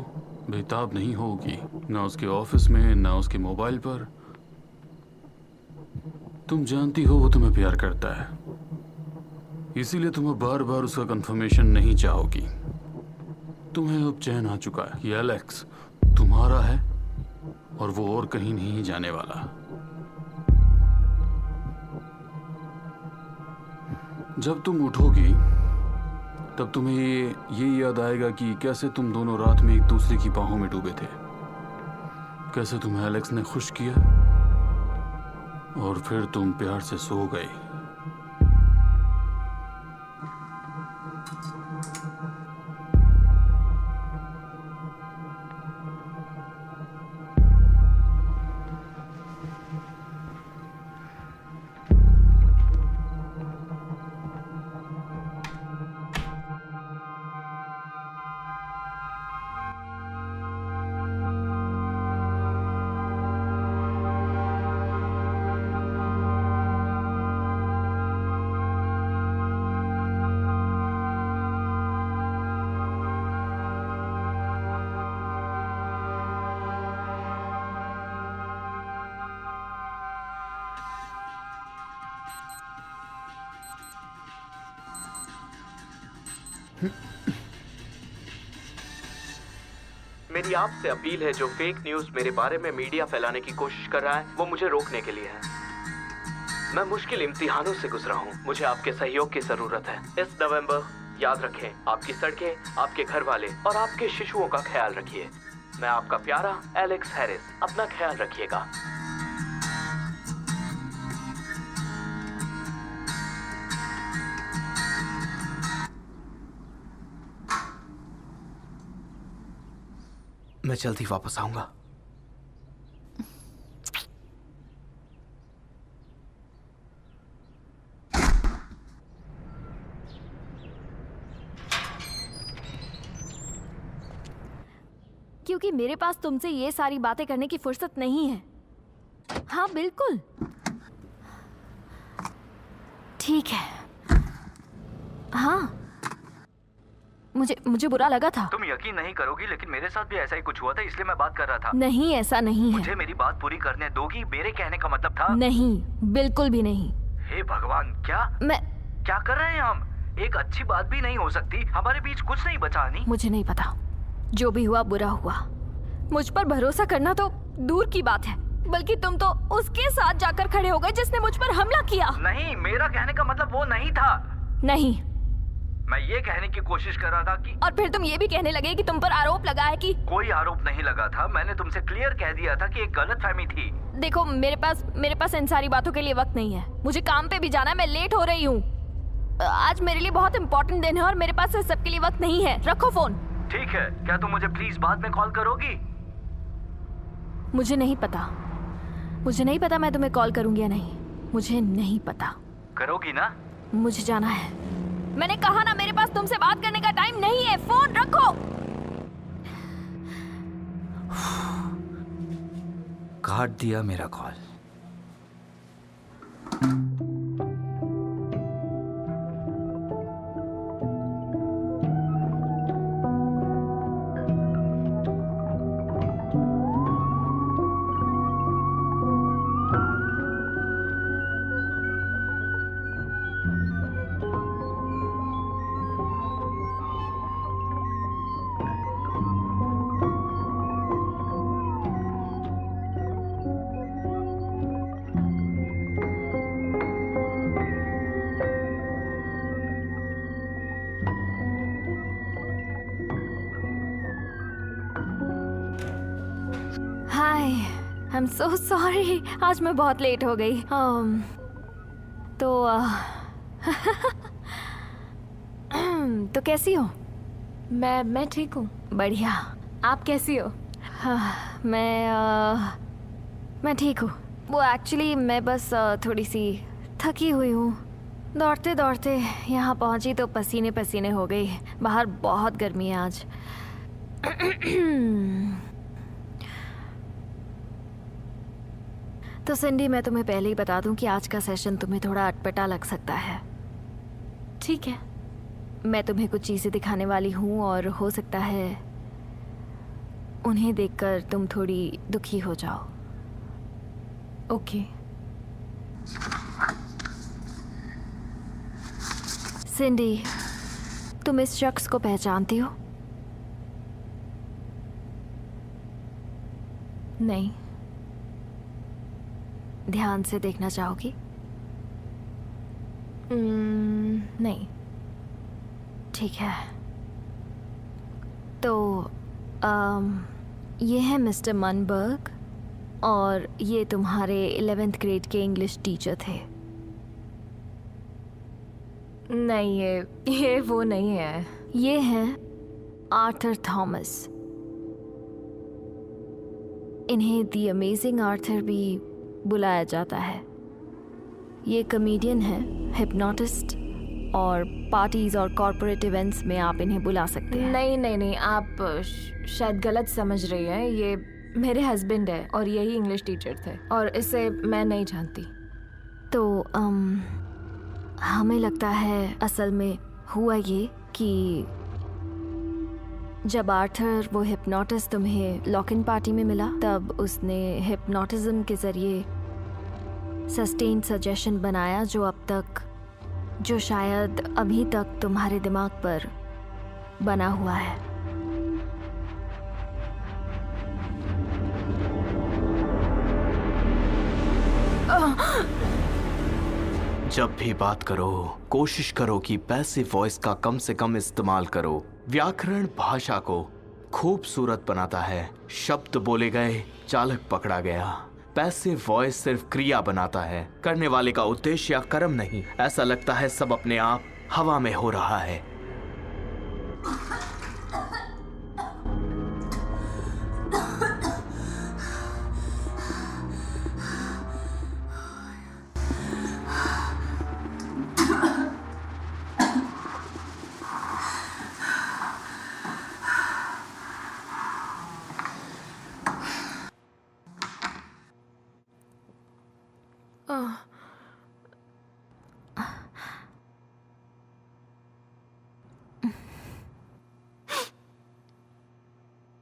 बेताब नहीं होगी, ना उसके ऑफिस में ना उसके मोबाइल पर। तुम जानती हो वो तुम्हें प्यार करता है, इसीलिए तुम अब बार बार उसका कंफर्मेशन नहीं चाहोगी। तुम्हें अब चैन आ चुका है, ये एलेक्स तुम्हारा है और वो और कहीं नहीं जाने वाला। जब तुम उठोगी तब तुम्हें ये याद आएगा कि कैसे तुम दोनों रात में एक दूसरे की बाहों में डूबे थे, कैसे तुम्हें एलेक्स ने खुश किया और फिर तुम प्यार से सो गए। मेरी आपसे अपील है, जो फेक न्यूज मेरे बारे में मीडिया फैलाने की कोशिश कर रहा है वो मुझे रोकने के लिए है। मैं मुश्किल इम्तिहानों से गुजरा हूँ, मुझे आपके सहयोग की जरूरत है। इस नवंबर याद रखें, आपकी सड़कें, आपके घर वाले और आपके शिशुओं का ख्याल रखिए। मैं आपका प्यारा एलेक्स हैरिस। अपना ख्याल रखिएगा। मैं जल्दी वापस आऊंगा। क्योंकि मेरे पास तुमसे ये सारी बातें करने की फुर्सत नहीं है। हाँ बिल्कुल ठीक है। हाँ मुझे बुरा लगा था। तुम यकीन नहीं करोगी, लेकिन मेरे साथ भी ऐसा ही कुछ हुआ था, इसलिए मैं बात कर रहा था। नहीं ऐसा नहीं है। मुझे मेरी बात पूरी करने दोगी? मेरे कहने का मतलब था। नहीं बिल्कुल भी नहीं। हे भगवान, क्या कर रहे हैं हम? एक अच्छी बात भी नहीं हो सकती? हमारे बीच कुछ नहीं बचा। नहीं, मुझे नहीं पता, जो भी हुआ बुरा हुआ। मुझ पर भरोसा करना तो दूर की बात है, बल्कि तुम तो उसके साथ जाकर खड़े हो गए जिसने मुझ पर हमला किया। नहीं, मेरा कहने का मतलब वो नहीं था। नहीं, मैं ये कहने की कोशिश कर रहा था कि और फिर तुम ये भी कहने लगे कि तुम पर आरोप लगा है कि। कोई आरोप नहीं लगा था, मैंने तुमसे क्लियर कह दिया था कि एक गलतफहमी थी। देखो मेरे पास इन सारी बातों के लिए वक्त नहीं है। मुझे काम पे भी जाना है, मैं लेट हो रही हूँ। आज मेरे लिए बहुत इंपॉर्टेंट दिन है और मेरे पास इस सब के लिए वक्त नहीं है। रखो फोन। ठीक है, क्या तुम मुझे प्लीज बाद में कॉल करोगी? मुझे नहीं पता मैं तुम्हें कॉल करूंगी या नहीं। मुझे नहीं पता। करोगी ना? मुझे जाना है। मैंने कहा ना, मेरे पास तुमसे बात करने का टाइम नहीं है। फोन रखो। काट दिया मेरा call. Hi, I am so sorry, आज मैं बहुत लेट हो गई। तो कैसी हो? मैं ठीक हूँ। बढ़िया। आप कैसी हो? हाँ, मैं ठीक हूँ। वो एक्चुअली मैं बस थोड़ी सी थकी हुई हूँ। दौड़ते दौड़ते यहाँ पहुँची तो पसीने पसीने हो गई। बाहर बहुत गर्मी है आज। तो सिंडी, मैं तुम्हें पहले ही बता दूं कि आज का सेशन तुम्हें थोड़ा अटपटा लग सकता है। ठीक है। मैं तुम्हें कुछ चीज़ें दिखाने वाली हूँ और हो सकता है उन्हें देखकर तुम थोड़ी दुखी हो जाओ। ओके। सिंडी, तुम इस शख्स को पहचानती हो? नहीं। ध्यान से देखना चाहोगी? नहीं। ठीक है। तो ये है मिस्टर मनबर्ग और ये तुम्हारे 11th ग्रेड के इंग्लिश टीचर थे। नहीं, ये वो नहीं है। ये हैं आर्थर थॉमस। इन्हें द अमेजिंग आर्थर भी बुलाया जाता है। ये कमेडियन है, हिप्नोटिस्ट और पार्टीज और कॉर्पोरेट इवेंट्स में आप इन्हें बुला सकते हैं। नहीं, आप शायद गलत समझ रही हैं। ये मेरे हस्बैंड है और यही इंग्लिश टीचर थे और इसे मैं नहीं जानती। तो हमें लगता है असल में हुआ ये कि जब आर्थर वो हिप्नोटिस्ट तुम्हें लॉक इन पार्टी में मिला, तब उसने हिप्नोटिज्म के ज़रिए सस्टेन्ड सजेशन बनाया जो शायद अभी तक तुम्हारे दिमाग पर बना हुआ है। जब भी बात करो कोशिश करो कि पैसिव वॉइस का कम से कम इस्तेमाल करो। व्याकरण भाषा को खूबसूरत बनाता है। शब्द बोले गए, चालक पकड़ा गया। पैसिव वॉइस सिर्फ क्रिया बनाता है, करने वाले का उद्देश्य या कर्म नहीं। ऐसा लगता है सब अपने आप हवा में हो रहा है।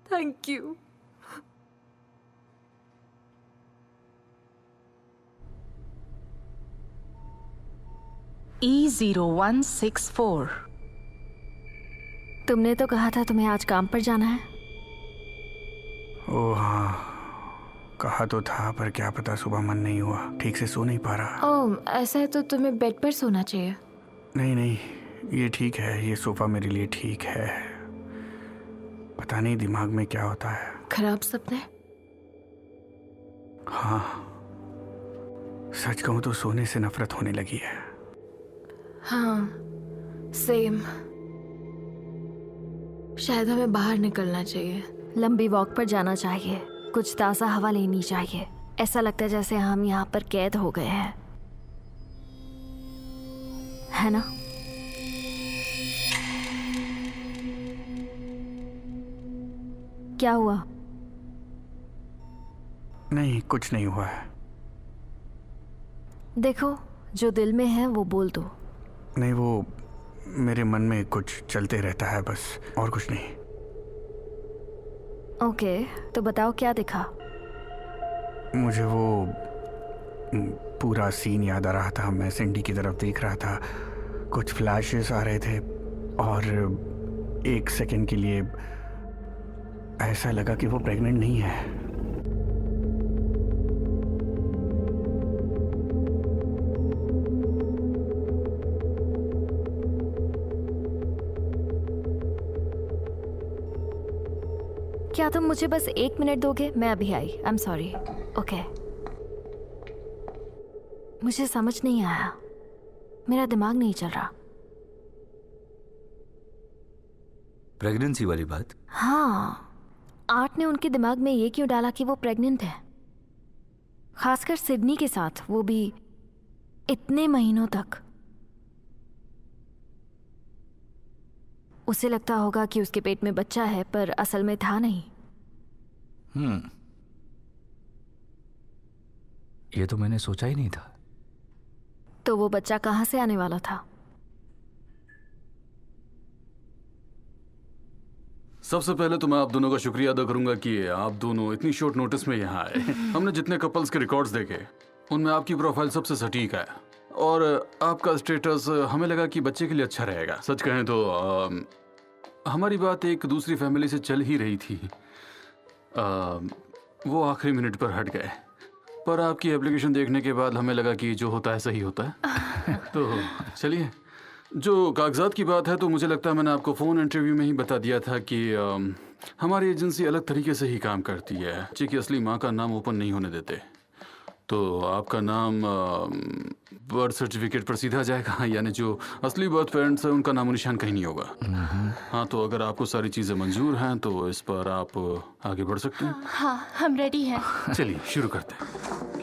Thank you. E0164। तुमने तो कहा था तुम्हें आज काम पर जाना है। ओह हाँ, कहा तो था, पर क्या पता सुबह मन नहीं हुआ, ठीक से सो नहीं पा रहा। ओह, ऐसा है तो तुम्हें बेड पर सोना चाहिए। नहीं नहीं, ये ठीक है, ये सोफ़ा मेरे लिए ठीक है। पता नहीं दिमाग में क्या होता है। खराब सपने? हाँ, सच कहूँ तो सोने से नफरत होने लगी है। हाँ, सेम। शायद हमें बाहर निकलना चाहिए। लंबी वॉक पर जाना चाहिए, कुछ ताज़ा हवा लेनी चाहिए। ऐसा लगता है जैसे हम यहाँ पर कैद हो गए हैं, है ना? क्या हुआ? नहीं, कुछ नहीं हुआ है। देखो, जो दिल में है वो बोल दो। नहीं, वो मेरे मन में कुछ चलते रहता है बस, और कुछ नहीं। ओके, तो बताओ क्या दिखा? मुझे वो पूरा सीन याद आ रहा था। मैं सिंडी की तरफ देख रहा था, कुछ फ्लैशेस आ रहे थे, और एक सेकंड के लिए ऐसा लगा कि वो प्रेग्नेंट नहीं है। क्या तुम मुझे बस 1 मिनट दोगे? मैं अभी आई। I am sorry. ओके। मुझे समझ नहीं आया, मेरा दिमाग नहीं चल रहा। प्रेगनेंसी वाली बात? हाँ, आर्ट ने उनके दिमाग में ये क्यों डाला कि वो प्रेग्नेंट है, खासकर सिडनी के साथ, वो भी इतने महीनों तक। उसे लगता होगा कि उसके पेट में बच्चा है, पर असल में था नहीं। ये तो मैंने सोचा ही नहीं था। तो वो बच्चा कहाँ से आने वाला था? सबसे पहले तो मैं आप दोनों का शुक्रिया अदा करूंगा कि आप दोनों इतनी शॉर्ट नोटिस में यहाँ आए। हमने जितने कपल्स के रिकॉर्ड्स देखे उनमें आपकी प्रोफाइल सबसे सटीक है, और आपका स्टेटस हमें लगा कि बच्चे के लिए अच्छा रहेगा। सच कहें तो हमारी बात एक दूसरी फैमिली से चल ही रही थी। वो आखिरी मिनट पर हट गए, पर आपकी एप्लीकेशन देखने के बाद हमें लगा कि जो होता है सही होता है। तो चलिए, जो कागजात की बात है तो मुझे लगता है मैंने आपको फ़ोन इंटरव्यू में ही बता दिया था कि हमारी एजेंसी अलग तरीके से ही काम करती है। बच्चे की असली माँ का नाम ओपन नहीं होने देते। तो आपका नाम बर्थ सर्टिफिकेट पर सीधा जाएगा, यानी जो असली बर्थ पेरेंट्स हैं उनका नामो निशान कहीं नहीं होगा। हाँ, तो अगर आपको सारी चीज़ें मंजूर हैं तो इस पर आप आगे बढ़ सकते हैं। हाँ, हम रेडी हैं। चलिए शुरू करते हैं।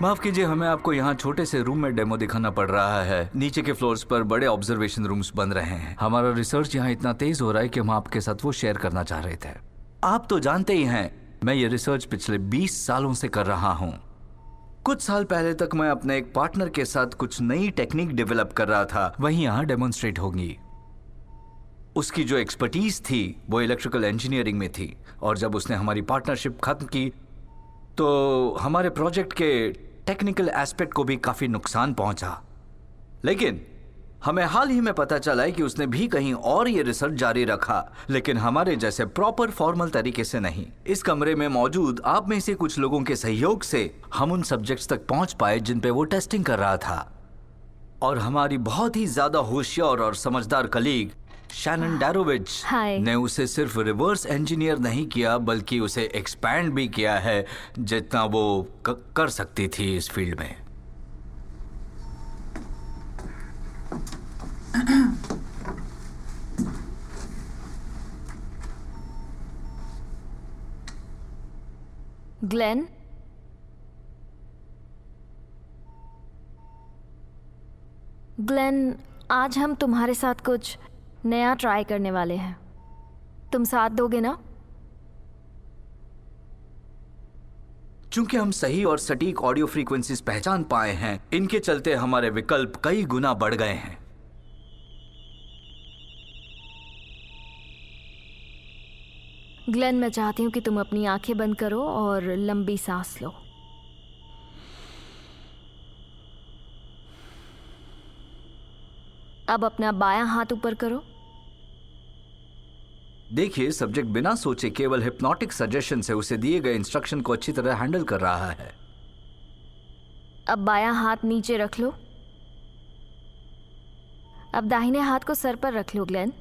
माफ कीजिए, हमें आपको यहाँ छोटे से रूम में डेमो दिखाना पड़ रहा है। नीचे के फ्लोर्स पर बड़े ऑब्जर्वेशन रूम्स बन रहे हैं। हमारा रिसर्च यहाँ इतना तेज हो रहा है कि हम आपके साथ वो शेयर करना चाह रहे थे। आप तो जानते ही हैं, मैं ये रिसर्च पिछले 20 सालों से कर रहा हूँ। कुछ साल पहले तक मैं अपने एक पार्टनर के साथ कुछ नई टेक्निक डेवलप कर रहा था, वही यहाँ डेमोन्स्ट्रेट होंगी। उसकी जो एक्सपर्टीज थी वो इलेक्ट्रिकल इंजीनियरिंग में थी, और जब उसने हमारी पार्टनरशिप खत्म की तो हमारे प्रोजेक्ट के टेक्निकल एस्पेक्ट को भी काफी नुकसान पहुंचा। लेकिन हमें हाल ही में पता चला है कि उसने भी कहीं और ये रिसर्च जारी रखा, लेकिन हमारे जैसे प्रॉपर फॉर्मल तरीके से नहीं। इस कमरे में मौजूद आप में से कुछ लोगों के सहयोग से हम उन सब्जेक्ट्स तक पहुंच पाए जिन पे वो टेस्टिंग कर रहा था, और हमारी बहुत ही ज्यादा होशियार और समझदार कलीग शैनन डैरोविच हाय। ने उसे सिर्फ रिवर्स इंजीनियर नहीं किया, बल्कि उसे एक्सपैंड भी किया है जितना वो कर सकती थी इस फील्ड में। ग्लेन, ग्लेन, आज हम तुम्हारे साथ कुछ नया ट्राई करने वाले हैं। तुम साथ दोगे ना? चूंकि हम सही और सटीक ऑडियो फ्रीक्वेंसीज पहचान पाए हैं, इनके चलते हमारे विकल्प कई गुना बढ़ गए हैं। ग्लेन, मैं चाहती हूँ कि तुम अपनी आंखें बंद करो और लंबी सांस लो। अब अपना बायां हाथ ऊपर करो। देखिए, सब्जेक्ट बिना सोचे केवल हिप्नोटिक सजेशन से उसे दिए गए इंस्ट्रक्शन को अच्छी तरह हैंडल कर रहा है। अब बायां हाथ नीचे रख लो। अब दाहिने हाथ को सर पर रख लो ग्लेन।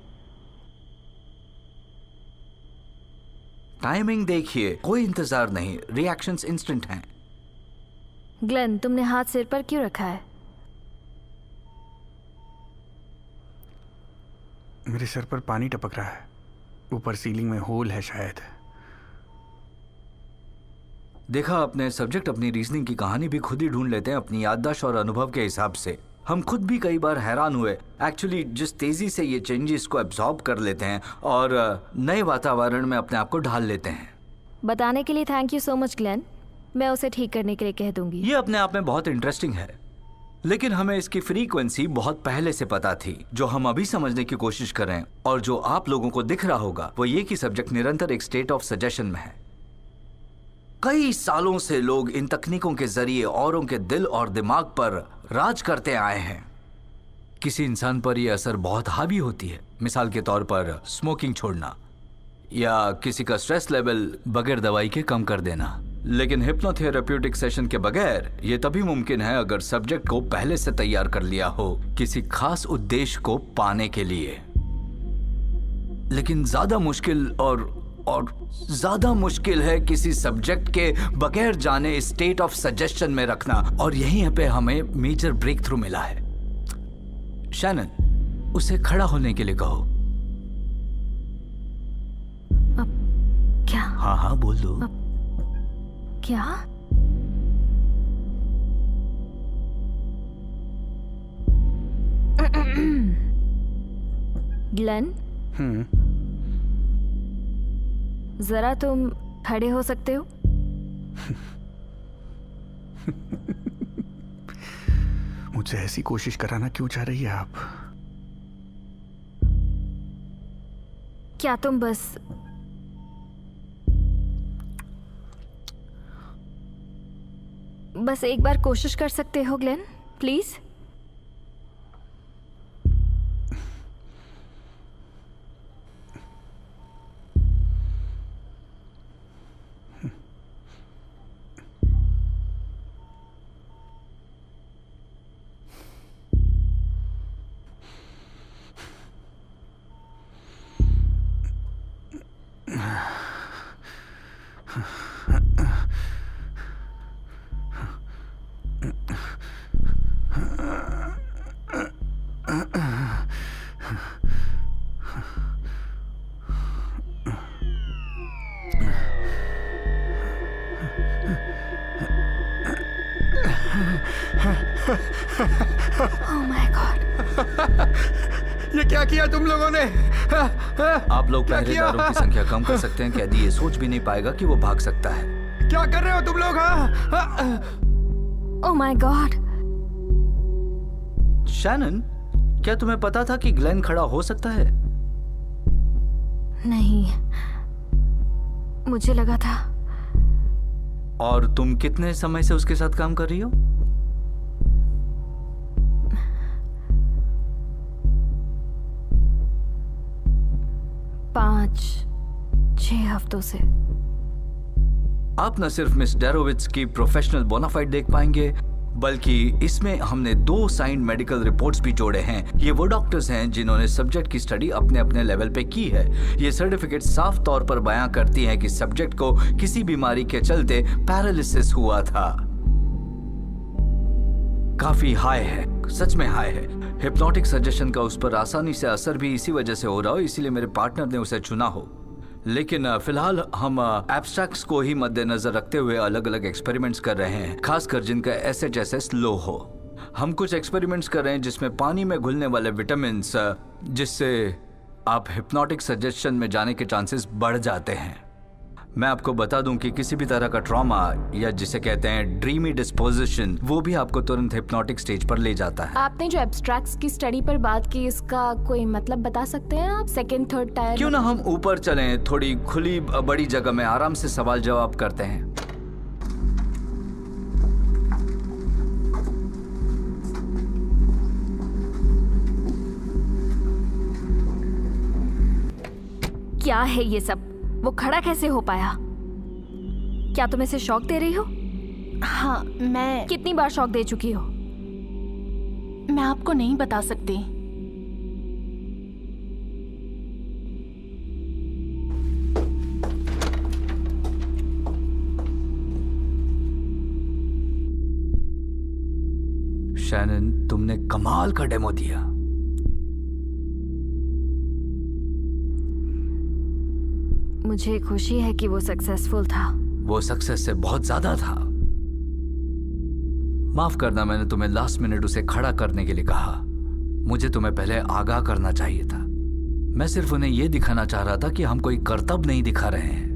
टाइमिंग देखिए, कोई इंतजार नहीं, रिएक्शंस इंस्टेंट हैं। ग्लेन, तुमने हाथ सिर पर क्यों रखा है? मेरे सर पर पानी टपक रहा है। ऊपर सीलिंग में होल है शायद। देखा आपने, सब्जेक्ट अपनी रीजनिंग की कहानी भी खुद ही ढूंढ लेते हैं अपनी याददाश्त और अनुभव के हिसाब से। हम खुद भी कई बार हैरान हुए एक्चुअली जिस तेजी से ये चेंजेस को एब्जॉर्ब कर लेते हैं और नए वातावरण में अपने आप को ढाल लेते हैं। बताने के लिए thank you so much Glenn. मैं उसे ठीक करने के लिए कह दूंगी। ये अपने आप में बहुत इंटरेस्टिंग है, लेकिन हमें इसकी फ्रीक्वेंसी बहुत पहले से पता थी। जो हम अभी समझने की कोशिश कर रहे हैं और जो आप लोगों को दिख रहा होगा वो ये कि सब्जेक्ट निरंतर एक स्टेट ऑफ सजेशन में है। कई सालों से लोग इन तकनीकों के जरिए औरों के दिल और दिमाग पर राज करते आए हैं। किसी इंसान पर यह असर बहुत हावी होती है, मिसाल के तौर पर स्मोकिंग छोड़ना या किसी का स्ट्रेस लेवल बगैर दवाई के कम कर देना। लेकिन हिप्नोथेरेप्यूटिक सेशन के बगैर ये तभी मुमकिन है अगर सब्जेक्ट को पहले से तैयार कर लिया हो किसी खास उद्देश्य को पाने के लिए। लेकिन ज्यादा मुश्किल और ज्यादा मुश्किल है किसी सब्जेक्ट के बगैर जाने स्टेट ऑफ सजेशन में रखना, और यहीं पे हमें मेजर ब्रेक थ्रू मिला है। शैनन, उसे खड़ा होने के लिए कहो। क्या? हाँ हाँ बोल दो। क्या? ग्लेन, जरा तुम खड़े हो सकते हो? मुझसे ऐसी कोशिश कराना क्यों चाह रही है आप? क्या तुम बस एक बार कोशिश कर सकते हो Glenn, please? Oh my God. ये क्या किया तुम लोगों ने? आप लोग क्या किया? पहरेदारों की संख्या कम कर सकते हैं। कैदी ये सोच भी नहीं पाएगा कि वो भाग सकता है। क्या कर रहे हो तुम लोग? Oh my God. शैनन, क्या तुम्हें पता था कि ग्लेन खड़ा हो सकता है? नहीं, मुझे लगा था। और तुम कितने समय से उसके साथ काम कर रही हो? पाँच 6 हफ्तों से। आप न सिर्फ मिस डेरोविट्स की प्रोफेशनल बोनाफाइड देख पाएंगे, बल्कि इसमें हमने 2 साइंड मेडिकल रिपोर्ट्स भी जोड़े हैं। ये वो डॉक्टर्स हैं जिन्होंने सब्जेक्ट की स्टडी अपने अपने लेवल पे की है। ये सर्टिफिकेट साफ तौर पर बयां करती हैं कि सब्जेक्ट को किसी बीमारी के चलते पैरालिसिस हुआ था। काफी हाई है, सच में हाई है। हिप्नोटिक सजेशन का उस पर आसानी से असर भी इसी वजह से हो रहा हो, इसीलिए मेरे पार्टनर ने उसे चुना हो। लेकिन फिलहाल हम एब्स्ट्रैक्ट्स को ही मद्देनजर रखते हुए अलग अलग एक्सपेरिमेंट्स कर रहे हैं, खासकर जिनका SHSS लो हो। हम कुछ एक्सपेरिमेंट्स कर रहे हैं जिसमें पानी में घुलने वाले विटामिन, जिससे आप हिप्नोटिक सजेशन में जाने के चांसेस बढ़ जाते हैं। मैं आपको बता दूं कि किसी भी तरह का ट्रॉमा या जिसे कहते हैं ड्रीमी डिस्पोजिशन, वो भी आपको तुरंत हिप्नोटिक स्टेज पर ले जाता है। आपने जो एब्स्ट्रैक्ट्स की स्टडी पर बात की, इसका कोई मतलब बता सकते हैं आप? Second third tier? क्यों ना हम ऊपर चलें, थोड़ी खुली बड़ी जगह में आराम से सवाल जवाब करते हैं। क्या है ये सब? वो खड़ा कैसे हो पाया? क्या तुम इसे शॉक दे रही हो? हाँ, मैं कितनी बार शॉक दे चुकी हो? आपको नहीं बता सकती। शैनन, तुमने कमाल का डेमो दिया। मुझे खुशी है कि वो सक्सेसफुल था। वो सक्सेस से बहुत ज्यादा था। माफ करना, मैंने तुम्हें लास्ट मिनट उसे खड़ा करने के लिए कहा। मुझे तुम्हें पहले आगाह करना चाहिए था। मैं सिर्फ उन्हें यह दिखाना चाह रहा था कि हम कोई करतब नहीं दिखा रहे हैं।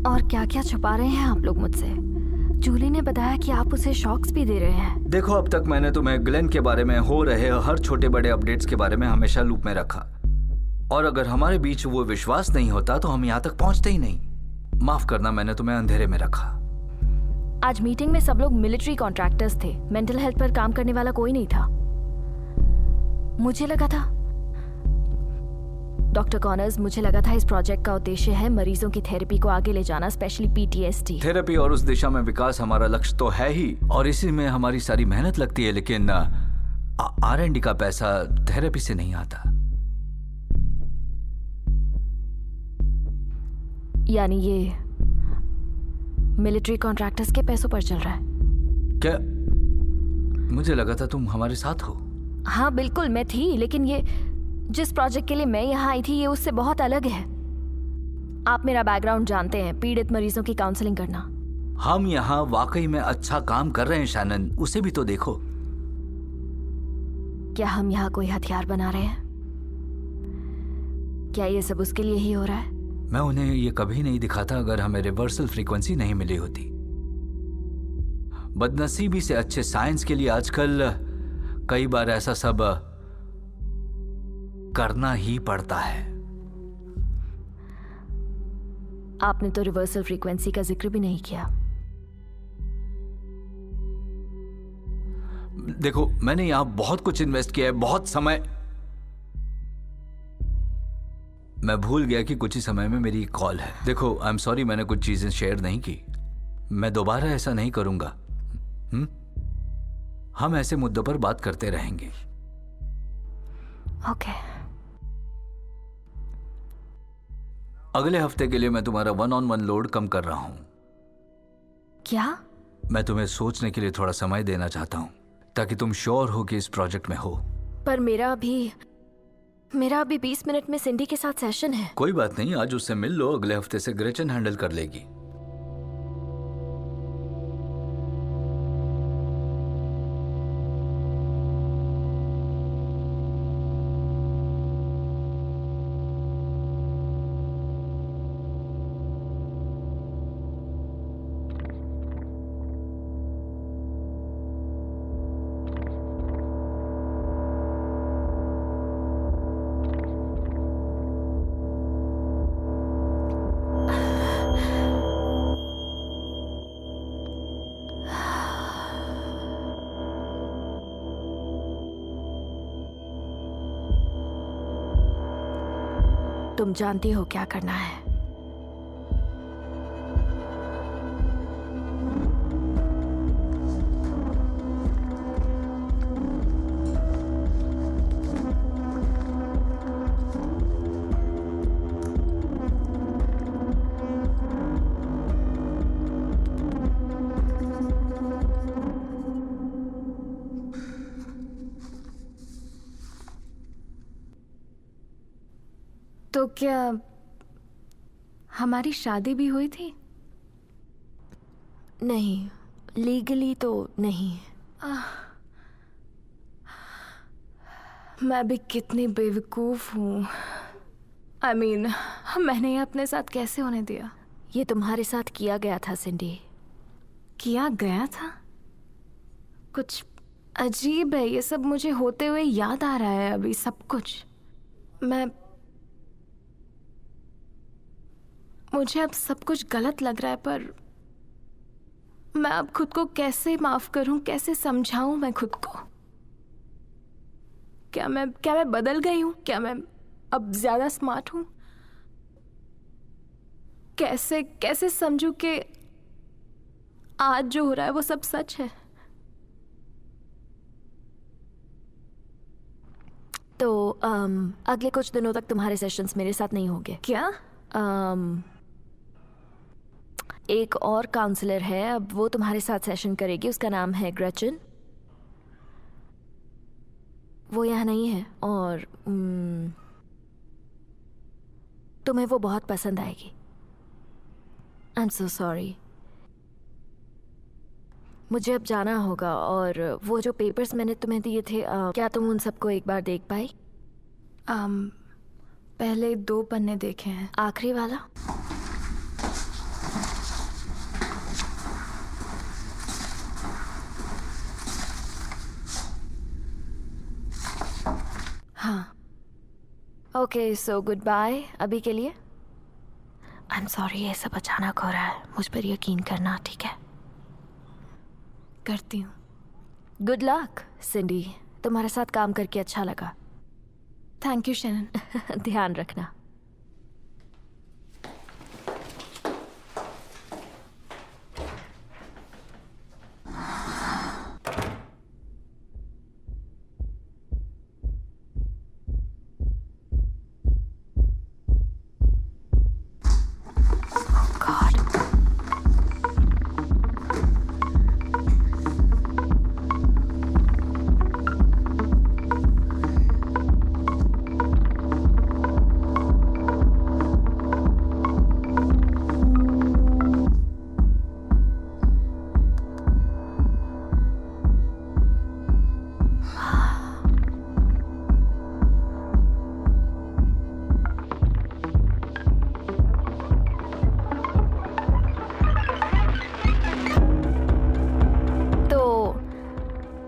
और क्या क्या छुपा रहे हैं आप लोग मुझसे? जूली ने बताया कि आप उसे शॉक्स भी दे रहे हैं। देखो, अब तक मैंने तुम्हें ग्लेन के बारे में हो रहे हर छोटे बड़े अपडेट्स के बारे में हमेशा लूप में रखा, और अगर हमारे बीच वो विश्वास नहीं होता तो हम यहाँ तक पहुंचते ही नहीं। माफ करना, मैंने तुम्हें अंधेरे में रखा। आज मीटिंग में सब लोग मिलिट्री कॉन्ट्रैक्टर्स थे। मेंटल हेल्थ पर काम करने वाला कोई नहीं था। मुझे लगा था डॉक्टर कॉनर्स, मुझे लगा था इस प्रोजेक्ट का उद्देश्य है मरीजों की थेरेपी को आगे ले जाना, स्पेशली PTSD। थेरेपी और उस दिशा में विकास हमारा लक्ष्य तो है ही, और इसी में हमारी सारी मेहनत लगती है, लेकिन R&D का पैसा थेरेपी से नहीं आता। यानी ये मिलिट्री कॉन्ट्रैक्टर्स के पैसों पर चल रहा है? क्या? मुझे लगा था तुम हमारे साथ हो। हाँ बिल्कुल, मैं थी, लेकिन ये जिस प्रोजेक्ट के लिए मैं यहाँ आई थी ये उससे बहुत अलग है। आप मेरा बैकग्राउंड जानते हैं, पीड़ित मरीजों की काउंसलिंग करना। हम यहाँ वाकई में अच्छा काम कर रहे हैं शैनन, उसे भी तो देखो। क्या हम यहाँ कोई हथियार बना रहे हैं? क्या ये सब उसके लिए ही हो रहा है? मैं उन्हें ये कभी नहीं दिखाता अगर हमें रिवर्सल फ्रीक्वेंसी नहीं मिली होती। बदनसीबी से अच्छे साइंस के लिए आजकल कई बार ऐसा सब करना ही पड़ता है। आपने तो रिवर्सल फ्रीक्वेंसी का जिक्र भी नहीं किया। देखो, मैंने यहां बहुत कुछ इन्वेस्ट किया है, बहुत समय। मैं भूल गया कि कुछ ही समय में मेरी कॉल है। देखो, आई एम सॉरी, मैंने कुछ चीजें शेयर नहीं की। मैं दोबारा ऐसा नहीं करूंगा। हम ऐसे मुद्दों पर बात करते रहेंगे। ओके। अगले हफ्ते के लिए मैं तुम्हारा 1-on-1 लोड कम कर रहा हूं। क्या? मैं तुम्हें सोचने के लिए थोड़ा समय देना चाहता हूं, ताकि तुम श्योर हो कि इस प्रोजेक्ट में हो। पर मेरा अभी 20 मिनट में सिंडी के साथ सेशन है। कोई बात नहीं, आज उससे मिल लो। अगले हफ्ते से ग्रेचन हैंडल कर लेगी। तुम जानती हो क्या करना है। तो क्या हमारी शादी भी हुई थी? नहीं, लीगली तो नहीं। मैं भी कितनी बेवकूफ हूँ। I mean, मैंने ये अपने साथ कैसे होने दिया? ये तुम्हारे साथ किया गया था सिंडी। किया गया था? कुछ अजीब है ये सब, मुझे होते हुए याद आ रहा है अभी सब कुछ। मुझे अब सब कुछ गलत लग रहा है, पर मैं अब खुद को कैसे माफ करूं, कैसे समझाऊं मैं खुद को? क्या मैं बदल गई हूं? क्या मैं अब ज्यादा स्मार्ट हूं? कैसे समझूं कि आज जो हो रहा है वो सब सच है? तो अगले कुछ दिनों तक तुम्हारे सेशंस मेरे साथ नहीं होंगे। क्या? एक और काउंसलर है, अब वो तुम्हारे साथ सेशन करेगी। उसका नाम है ग्रेचन। वो यहाँ नहीं है और तुम्हें वो बहुत पसंद आएगी। I am so sorry. मुझे अब जाना होगा, और वो जो पेपर्स मैंने तुम्हें दिए थे, क्या तुम उन सबको एक बार देख पाई? पहले 2 पन्ने देखे हैं। आखिरी वाला? हाँ। ओके, सो गुड बाय अभी के लिए। आई एम सॉरी, ये सब अचानक हो रहा है। मुझ पर यकीन करना, ठीक है? करती हूँ। गुड लक सिंडी, तुम्हारे साथ काम करके अच्छा लगा। Thank you Shannon. ध्यान रखना।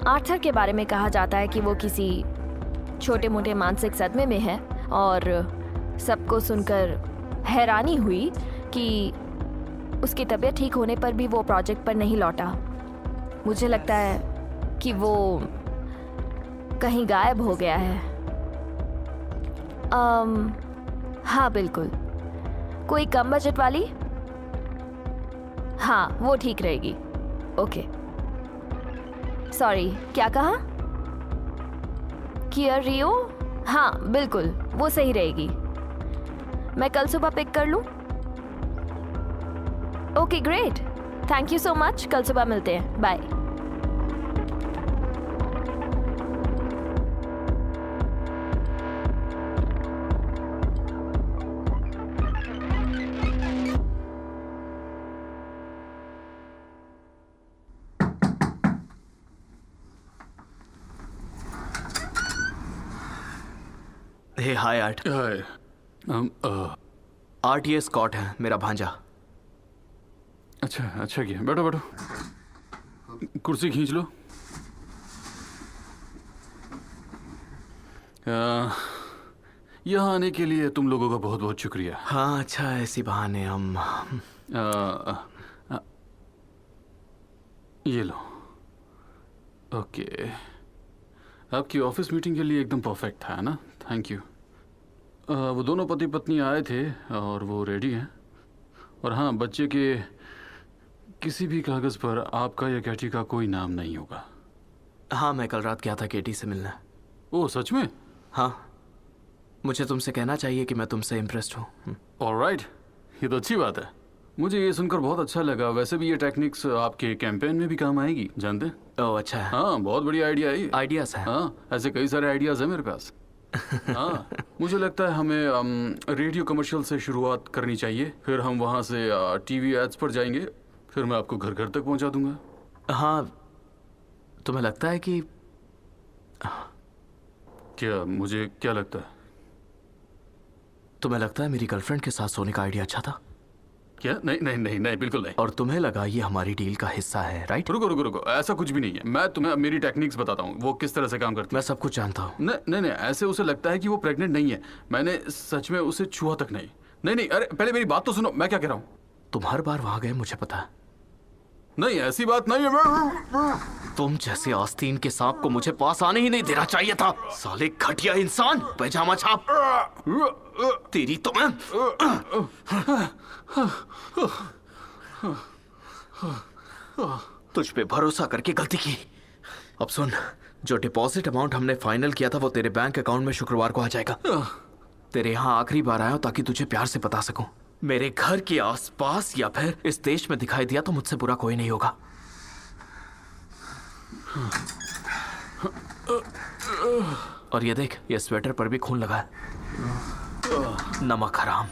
आर्थर के बारे में कहा जाता है कि वो किसी छोटे मोटे मानसिक सदमे में है, और सबको सुनकर हैरानी हुई कि उसकी तबीयत ठीक होने पर भी वो प्रोजेक्ट पर नहीं लौटा। मुझे लगता है कि वो कहीं गायब हो गया है। हाँ बिल्कुल। कोई कम बजट वाली? हाँ, वो ठीक रहेगी। ओके। सॉरी, क्या कहा? किया रियो? हाँ बिल्कुल, वो सही रहेगी। मैं कल सुबह पिक कर लूँ? Okay great, thank you so much. कल सुबह मिलते हैं, बाय। हे हाय आर्ट। हाय। आर्ट ये स्कॉट है, मेरा भांजा। अच्छा किया। बैठो बैठो, कुर्सी खींच लो। यहाँ आने के लिए तुम लोगों का बहुत बहुत शुक्रिया। हाँ अच्छा, ऐसी बहाने हम ये लो। ओके, आपकी ऑफिस मीटिंग के लिए एकदम परफेक्ट था ना? Thank you. वो दोनों पति पत्नी आए थे और वो रेडी हैं। और हाँ, बच्चे के किसी भी कागज पर आपका या कैटी का कोई नाम नहीं होगा। हाँ, मैं कल रात गया था केटी से मिलने। ओह, सच में? हाँ, मुझे तुमसे कहना चाहिए कि मैं तुमसे इम्प्रेस्ड हूँ। ऑलराइट, ये तो अच्छी बात है। मुझे ये सुनकर बहुत अच्छा लगा। वैसे भी ये टेक्निक्स आपके कैंपेन में भी काम आएगी, जानते हैं? ओह अच्छा है। हाँ, बहुत बढ़िया आइडिया है ये। आइडियाज हैं। हाँ, ऐसे कई सारे आइडियाज हैं मेरे पास। हाँ, मुझे लगता है हमें रेडियो कमर्शियल से शुरुआत करनी चाहिए, फिर हम वहाँ से टीवी एड्स पर जाएंगे, फिर मैं आपको घर घर तक पहुँचा दूंगा। हाँ, तुम्हें लगता है कि क्या मुझे क्या लगता है? तुम्हें लगता है मेरी गर्लफ्रेंड के साथ सोने का आइडिया अच्छा था? क्या? नहीं नहीं नहीं नहीं, बिल्कुल नहीं। और तुम्हें लगा ये हमारी डील का हिस्सा है, राइट? रुको रुको रुको, ऐसा कुछ भी नहीं है। मैं तुम्हें मेरी टेक्निक्स बताता हूँ, वो किस तरह से काम करती है। मैं सब कुछ जानता हूँ। नहीं नहीं नहीं, ऐसे उसे लगता है कि वो प्रेग्नेंट नहीं है। मैंने सच में उसे छुआ तक नहीं। नहीं नहीं, अरे पहले मेरी बात तो सुनो, मैं क्या कह रहा हूँ। तुम हर बार वहां गए, मुझे पता है। नहीं, ऐसी बात नहीं है। तुम जैसे आस्तीन के सांप को मुझे पास आने ही नहीं देना चाहिए था। साले घटिया इंसान, पैजामा छाप। तेरी तो मैं। तुझ पे भरोसा करके गलती की। अब सुन, जो डिपॉजिट अमाउंट हमने फाइनल किया था वो तेरे बैंक अकाउंट में शुक्रवार को आ जाएगा। तेरे यहाँ आखिरी बार आया हूं ताकि तुझे प्यार से बता सकूं। मेरे घर के आसपास या फिर इस देश में दिखाई दिया तो मुझसे बुरा कोई नहीं होगा। और ये देख, ये स्वेटर पर भी खून लगा है। नमक हराम।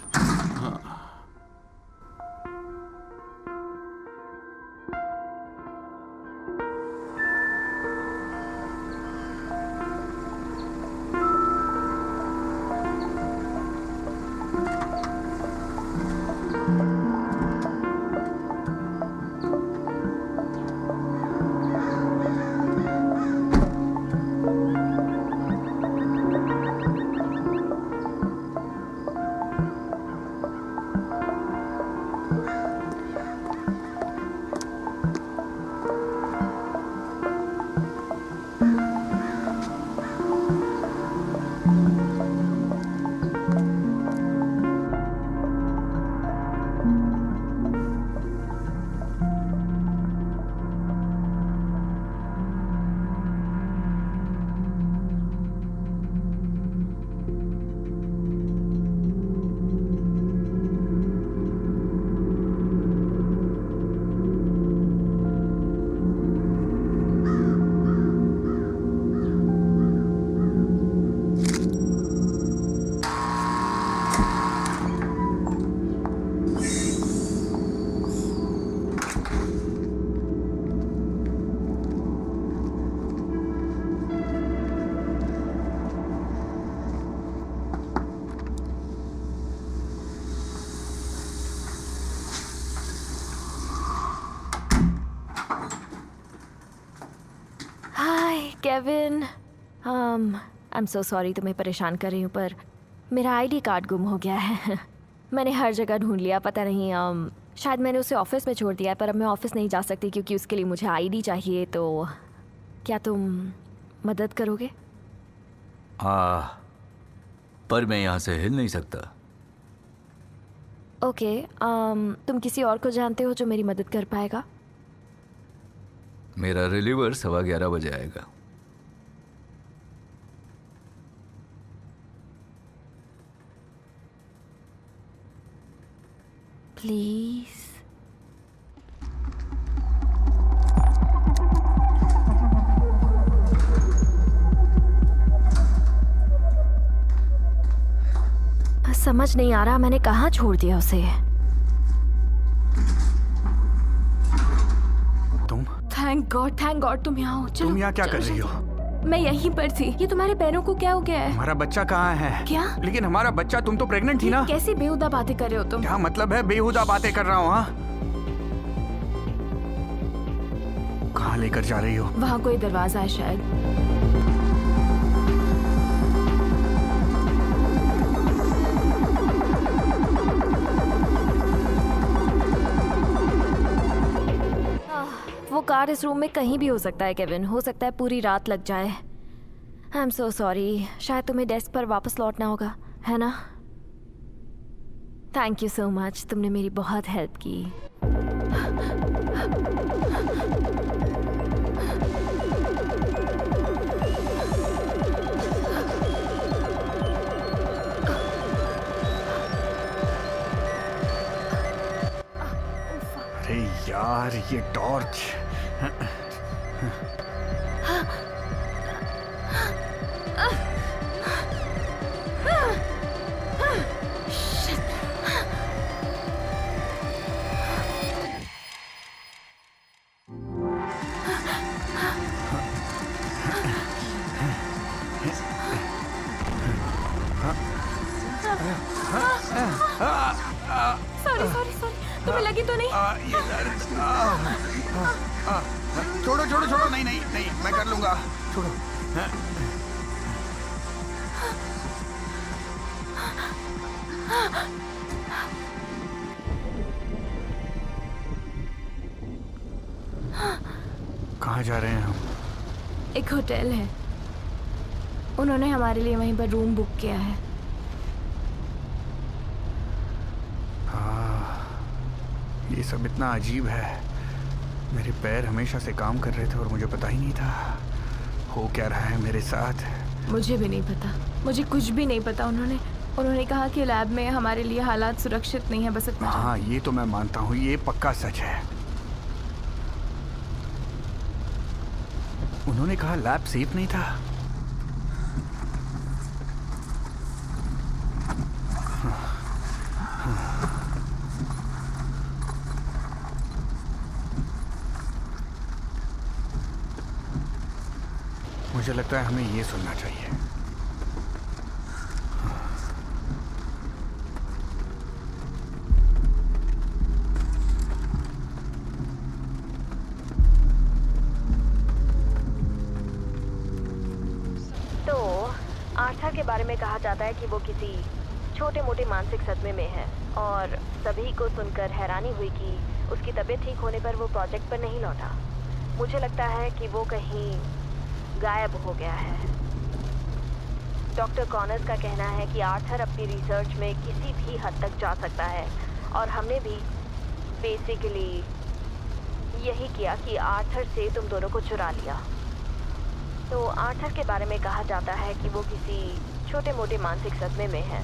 Kevin, I am so sorry तुम्हें परेशान कर रही हूँ, पर मेरा आईडी कार्ड गुम हो गया है। मैंने हर जगह ढूंढ लिया, पता नहीं शायद मैंने उसे ऑफिस में छोड़ दिया है, पर अब मैं ऑफिस नहीं जा सकती क्योंकि उसके लिए मुझे आईडी चाहिए। तो क्या तुम मदद करोगे? पर मैं यहाँ से हिल नहीं सकता। ओके, तुम किसी और को जानते हो जो मेरी मदद कर पाएगा? मेरा रिलीवर 11:15 बजे आएगा। प्लीज। समझ नहीं आ रहा मैंने कहाँ छोड़ दिया उसे। थैंक गॉड तुम यहाँ हो। चलो, तुम यहाँ क्या कर रही हो? मैं यहीं पर थी। ये तुम्हारे पैरों को क्या हो गया है? हमारा बच्चा कहाँ है? क्या? लेकिन हमारा बच्चा, तुम तो प्रेग्नेंट थी ना? कैसी बेहुदा बातें कर रहे हो तुम? क्या मतलब है बेहुदा बातें कर रहा हूँ? हाँ, कहाँ लेकर जा रही हो? वहाँ कोई दरवाजा है शायद। वो कार इस रूम में कहीं भी हो सकता है केविन। हो सकता है पूरी रात लग जाए। I am so sorry. शायद तुम्हें डेस्क पर वापस लौटना होगा। है ना? थैंक यू सो मच, तुमने मेरी बहुत हेल्प की। अरे यार, ये टॉर्च। सॉरी सॉरी सॉरी, तुम्हें लगी तो नहीं? ये दर्द। छोड़ो छोड़ो छोड़ो, नहीं नहीं नहीं, मैं कर लूंगा, छोड़ो। कहाँ जा रहे हैं हम? एक होटल है, उन्होंने हमारे लिए वहीं पर रूम बुक किया है। ये सब इतना अजीब है। मेरे पैर हमेशा से काम कर रहे थे और मुझे पता ही नहीं था हो क्या रहा है मेरे साथ। मुझे भी नहीं पता, मुझे कुछ भी नहीं पता। उन्होंने कहा कि लैब में हमारे लिए हालात सुरक्षित नहीं है, बस इतना। हाँ, ये तो मैं मानता हूँ, ये पक्का सच है। उन्होंने कहा लैब सेफ नहीं था। मुझे लगता है हमें ये सुनना चाहिए। तो आर्था के बारे में कहा जाता है कि वो किसी छोटे मोटे मानसिक सदमे में है और सभी को सुनकर हैरानी हुई कि उसकी तबीयत ठीक होने पर वो प्रोजेक्ट पर नहीं लौटा। मुझे लगता है कि वो कहीं गायब हो गया है। डॉक्टर कॉनर्स का कहना है कि आर्थर अपनी रिसर्च में किसी भी हद तक जा सकता है और हमने भी बेसिकली यही किया कि आर्थर से तुम दोनों को चुरा लिया। तो आर्थर के बारे में कहा जाता है कि वो किसी छोटे मोटे मानसिक सदमे में है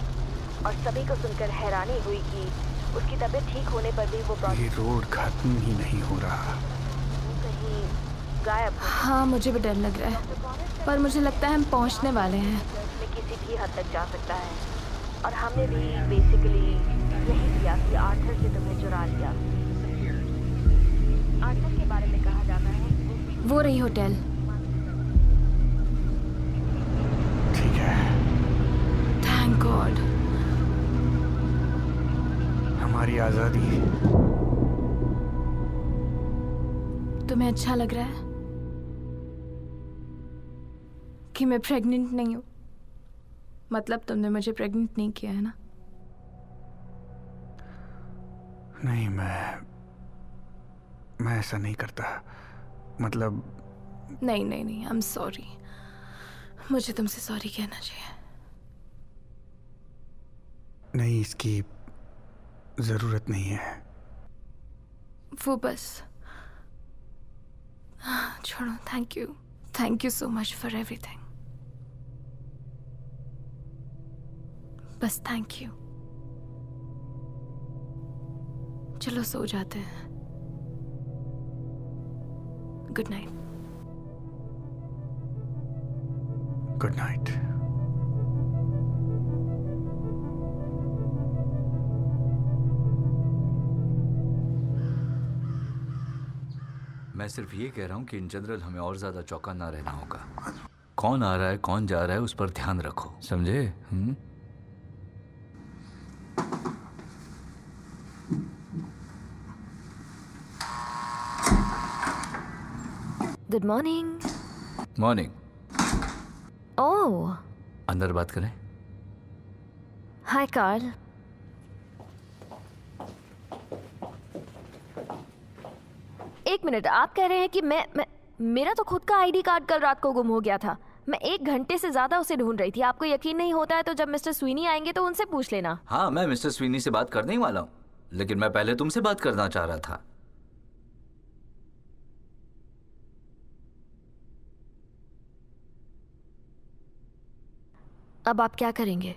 और सभी को सुनकर हैरानी हुई कि उसकी तबीयत ठीक होने पर भी वो ये रोड खत्म ही नहीं हो रहा। कहीं गायब हो। हाँ, मुझे भी डर लग रहा है, पर मुझे लगता है हम पहुंचने वाले हैं। में किसी भी हद तक जा सकता है और हमने भी बेसिकली यही किया कि आर्थर से तुम्हें चुरा लिया। आर्थर के बारे में कहा जाता है कि वो रही होटल। ठीक है, थैंक गॉड। हमारी आजादी। तुम्हें अच्छा लग रहा है कि मैं प्रेग्नेंट नहीं हूँ? मतलब तुमने मुझे प्रेग्नेंट नहीं किया है ना? नहीं, मैं ऐसा नहीं करता। मतलब नहीं नहीं नहीं, आई एम सॉरी। मुझे तुमसे सॉरी कहना चाहिए। नहीं, इसकी जरूरत नहीं है। वो बस छोड़ो। Thank you so much for everything. बस थैंक यू। चलो सो जाते हैं। Good night. Good night. मैं सिर्फ ये कह रहा हूँ कि इन जनरल हमें और ज्यादा चौका ना रहना होगा। कौन आ रहा है, कौन जा रहा है, उस पर ध्यान रखो, समझे? Good morning. मॉर्निंग। ओह, अंदर बात करें? हाय कार्ल। एक मिनट, आप कह रहे हैं कि मैं मेरा तो खुद का आईडी कार्ड कल रात को गुम हो गया था। मैं 1 घंटे से ज्यादा उसे ढूंढ रही थी। आपको यकीन नहीं होता है तो जब मिस्टर स्वीनी आएंगे तो उनसे पूछ लेना। हाँ, मैं मिस्टर स्वीनी से बात करने ही वाला हूँ, लेकिन मैं पहले तुमसे बात करना चाह रहा था। अब आप क्या करेंगे?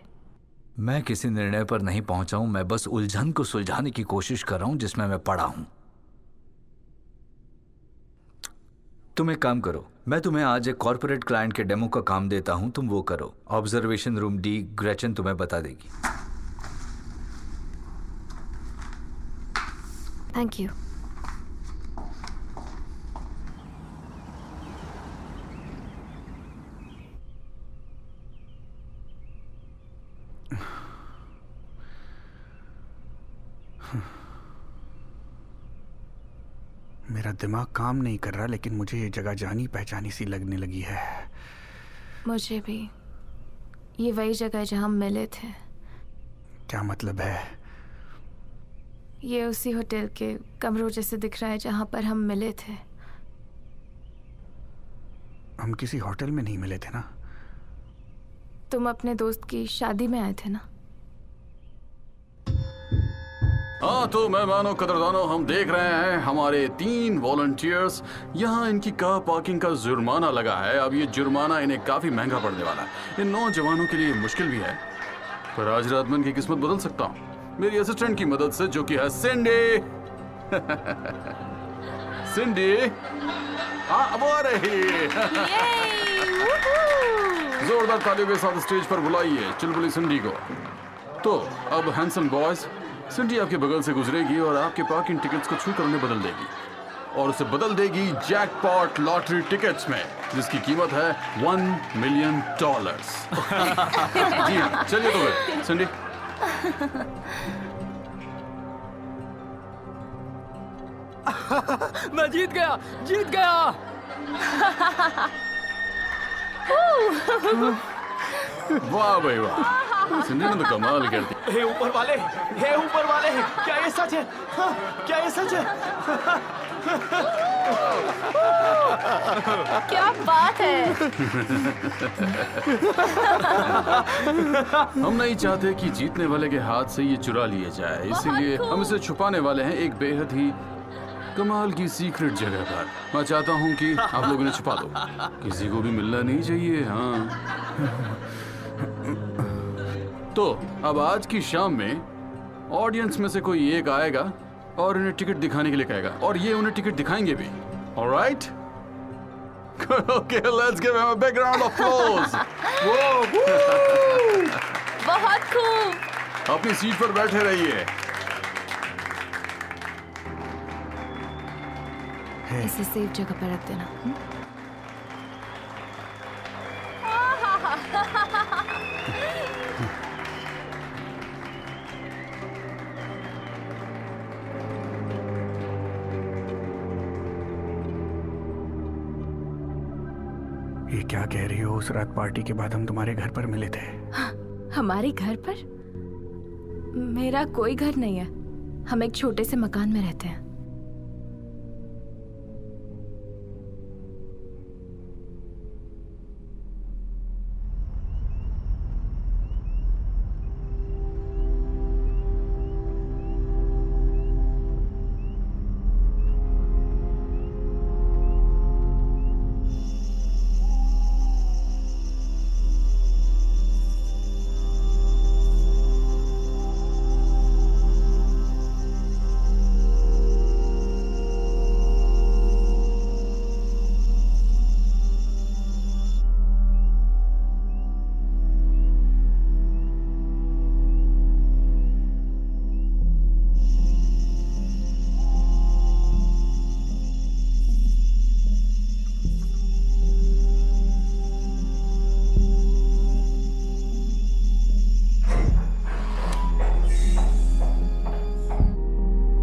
मैं किसी निर्णय पर नहीं पहुंचा हूं, मैं बस उलझन को सुलझाने की कोशिश कर रहा हूं जिसमें मैं पड़ा हूं। तुम एक काम करो, मैं तुम्हें आज एक कॉर्पोरेट क्लाइंट के डेमो का काम देता हूं, तुम वो करो। ऑब्जर्वेशन रूम डी, ग्रेचन तुम्हें बता देगी। Thank you. मेरा दिमाग काम नहीं कर रहा, लेकिन मुझे ये जगह जानी पहचानी सी लगने लगी है। मुझे भी। ये वही जगह है जहाँ हम मिले थे। क्या मतलब है? ये उसी होटल के कमरों जैसे दिख रहा है जहाँ पर हम मिले थे। हम किसी होटल में नहीं मिले थे ना? तुम अपने दोस्त की शादी में आए थे ना? हाँ तो मेहमानों, कदरदानों, हम देख रहे हैं हमारे 3 वॉलंटियर्स। यहाँ इनकी कार पार्किंग का जुर्माना लगा है। अब ये जुर्माना इन्हें काफी महंगा पड़ने वाला है। इन नौजवानों के लिए मुश्किल भी है, पर आज रात में इनकी किस्मत बदल सकता हूँ मेरी असिस्टेंट की मदद से, जो कि है सिंडी। सिंडी, हाँ वो आ रही। जोरदार तालियों के साथ स्टेज पर बुलाइए चुलबुली सिंडी को। तो अब हैंडसम बॉयज, सिंडी आपके बगल से गुजरेगी और आपके पार्किंग टिकट्स को छूकर उन्हें बदल देगी, और उसे बदल देगी जैकपॉट लॉटरी टिकट्स में, जिसकी कीमत है $1 मिलियन। जी हाँ, चलिए तो फिर सिंडी। मैं जीत गया, जीत गया। वाह भाई वाह, सिंधी ने तो कमाल कर दी। हे ऊपर वाले, हे ऊपर वाले, क्या ये सच है? हाँ, क्या ये सच है? क्या बात है। हम नहीं चाहते कि जीतने वाले के हाथ से ये चुरा लिया जाए, इसीलिए हम इसे छुपाने वाले हैं एक बेहद ही कमाल की सीक्रेट जगह पर। मैं चाहता हूँ कि आप लोग इन्हें छुपा दो, किसी को भी मिलना नहीं चाहिए। हाँ तो अब आज की शाम में ऑडियंस में से कोई एक आएगा और इन्हें टिकट दिखाने के लिए कहेगा, और ये उन्हें टिकट दिखाएंगे भी। Alright, okay, let's give him a big round of applause. बहुत खूब। अपनी सीट पर बैठे रहिए। इसे सेफ जगह पर रख देना। ये क्या कह रही हो? उस रात पार्टी के बाद हम तुम्हारे घर पर मिले थे। हमारे घर पर? मेरा कोई घर नहीं है, हम एक छोटे से मकान में रहते हैं।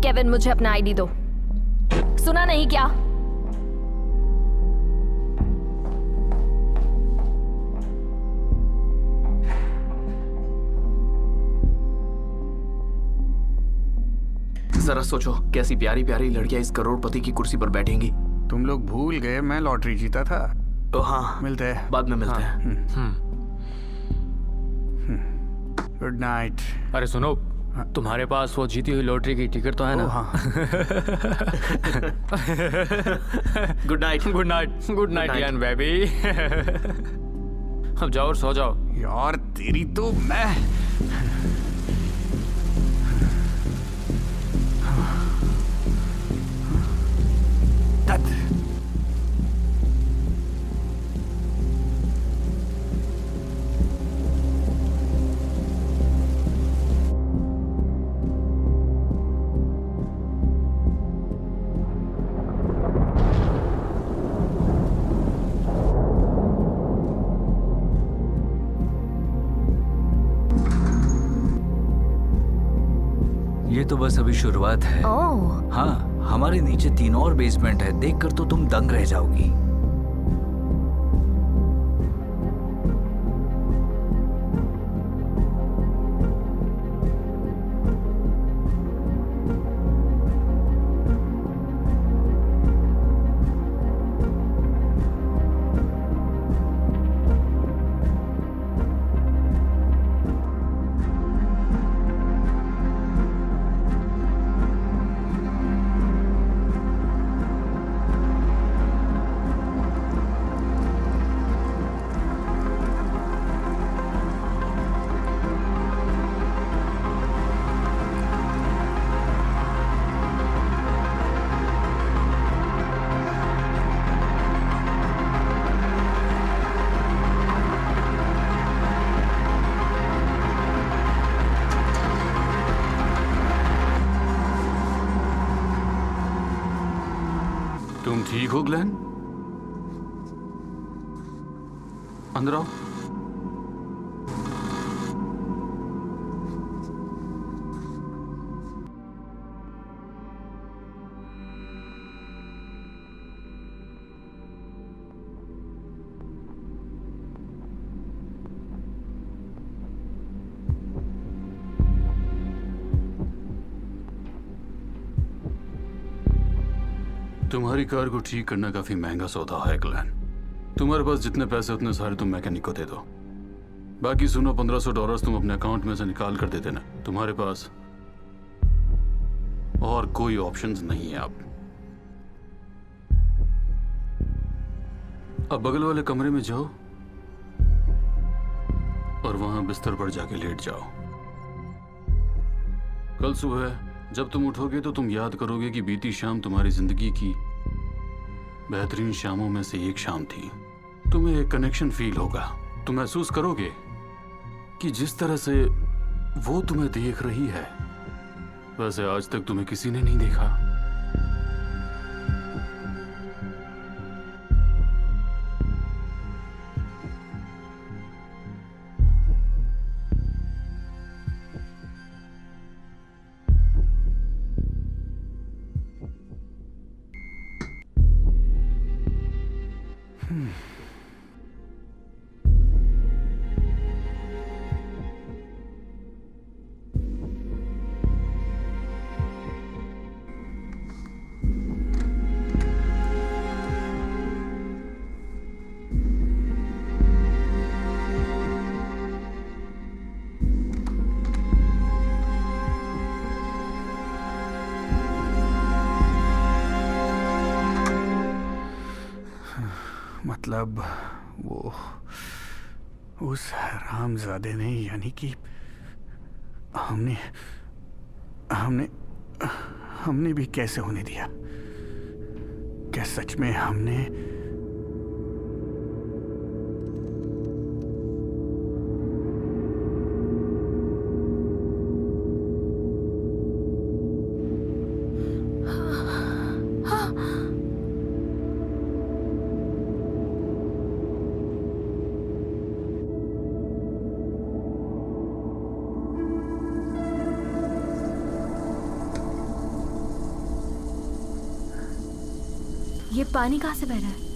केविन, मुझे अपना आईडी दो। सुना नहीं क्या? जरा सोचो, कैसी प्यारी प्यारी लड़कियां इस करोड़पति की कुर्सी पर बैठेंगी। तुम लोग भूल गए मैं लॉटरी जीता था। हाँ, मिलते हैं। बाद में मिलते हैं। Good night. अरे सुनो, तुम्हारे पास वो जीती हुई लॉटरी की टिकट तो है ना? हाँ। Good night. Good night. Good night यान बेबी। अब जाओ और सो जाओ। यार तेरी तो मैं ये तो बस अभी शुरुआत है। ओह, हाँ, हमारे नीचे 3 और बेसमेंट है। देखकर तो तुम दंग रह जाओगी। तुम ठीक हो ग्लेन? अंदर आओ। तुम्हारी कार को ठीक करना काफी महंगा सौदा है ग्लेन। तुम्हारे पास जितने पैसे उतने सारे तुम मैकेनिक को दे दो। बाकी सुनो, $1500 तुम अपने अकाउंट में से निकाल कर दे देना। तुम्हारे पास और कोई ऑप्शंस नहीं है अब बगल वाले कमरे में जाओ और वहां बिस्तर पर जाके लेट जाओ। कल सुबह जब तुम उठोगे तो तुम याद करोगे कि बीती शाम तुम्हारी जिंदगी की बेहतरीन शामों में से एक शाम थी। तुम्हें एक कनेक्शन फील होगा। तुम महसूस करोगे कि जिस तरह से वो तुम्हें देख रही है वैसे आज तक तुम्हें किसी ने नहीं देखा। मतलब वो उस हरामजादे ने, यानी कि हमने हमने हमने भी कैसे होने दिया? क्या सच में हमने? ये पानी कहाँ से बह रहा है?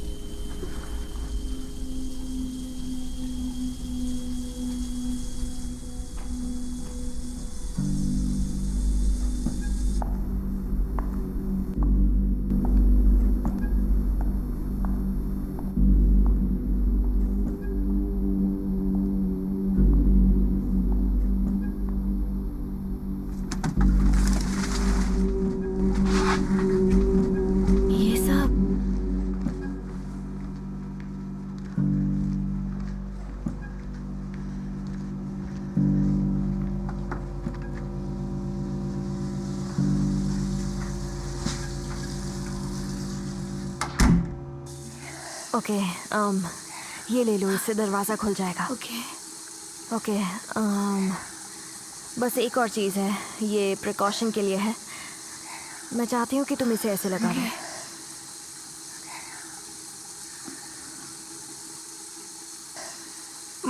ओके ये ले लो, इससे दरवाज़ा खुल जाएगा। ओके। ओके बस एक और चीज़ है, ये प्रिकॉशन के लिए है। मैं चाहती हूँ कि तुम इसे ऐसे लगा लो।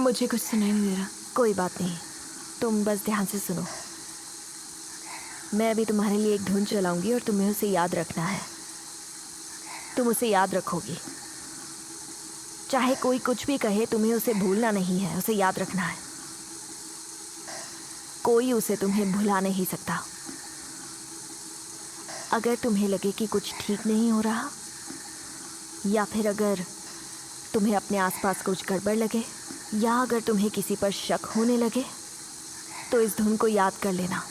मुझे कुछ सुनाई नहीं दे रहा। कोई बात नहीं, तुम बस ध्यान से सुनो। मैं अभी तुम्हारे लिए एक धुन चलाऊंगी और तुम्हें उसे याद रखना है। तुम उसे याद रखोगी, चाहे कोई कुछ भी कहे, तुम्हें उसे भूलना नहीं है, उसे याद रखना है। कोई उसे तुम्हें भुला नहीं सकता। अगर तुम्हें लगे कि कुछ ठीक नहीं हो रहा, या फिर अगर तुम्हें अपने आसपास कुछ गड़बड़ लगे, या अगर तुम्हें किसी पर शक होने लगे, तो इस धुन को याद कर लेना।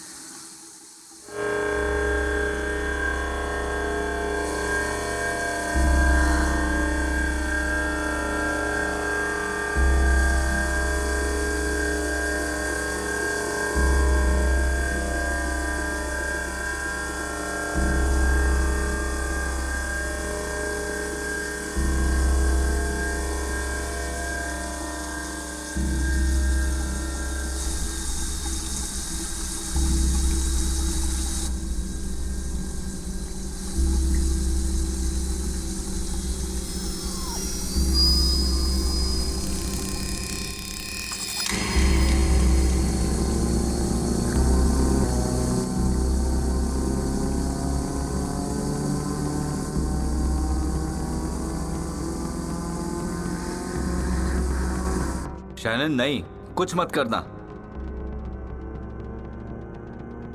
शैनन नहीं, कुछ मत करना।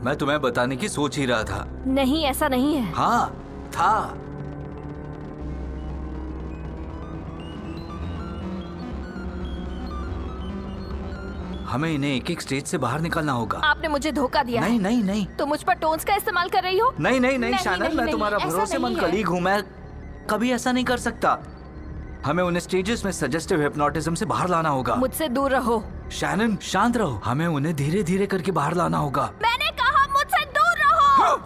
मैं तुम्हें बताने की सोच ही रहा था। नहीं, ऐसा नहीं है। हाँ था। हमें इन्हें एक एक स्टेज से बाहर निकालना होगा। आपने मुझे धोखा दिया नहीं है। नहीं नहीं तो मुझ पर टोन्स का इस्तेमाल कर रही हो? नहीं नहीं नहीं नहीं, शैनन, नहीं, मैं नहीं, तुम्हारा ऐसा भरोसेमंद नहीं है। कलीग हूँ। मैं कभी ऐसा नहीं कर सकता। हमें उन्हें स्टेजेस में सजेस्टिव हिप्नोटिज्म से बाहर लाना होगा। मुझसे दूर रहो। शैनन शांत रहो, हमें उन्हें धीरे धीरे करके बाहर लाना होगा। मैंने कहा मुझसे दूर रहो।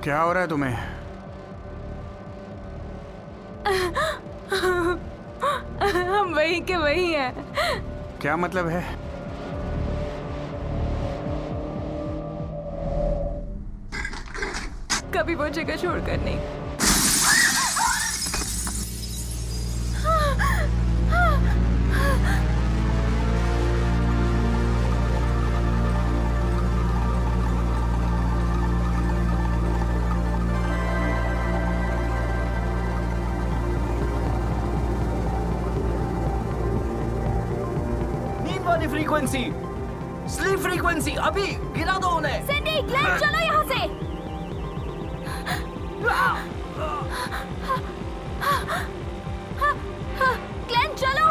क्या हो रहा है तुम्हें? हम वही के वही हैं। क्या मतलब है? कभी वो जगह छोड़कर नहीं। नींद वाली फ्रीक्वेंसी, स्लीप फ्रीक्वेंसी, अभी गिरा दो उन्हें। सिंडी, ग्लेन, चलो यहाँ से। ग्लेन चलो।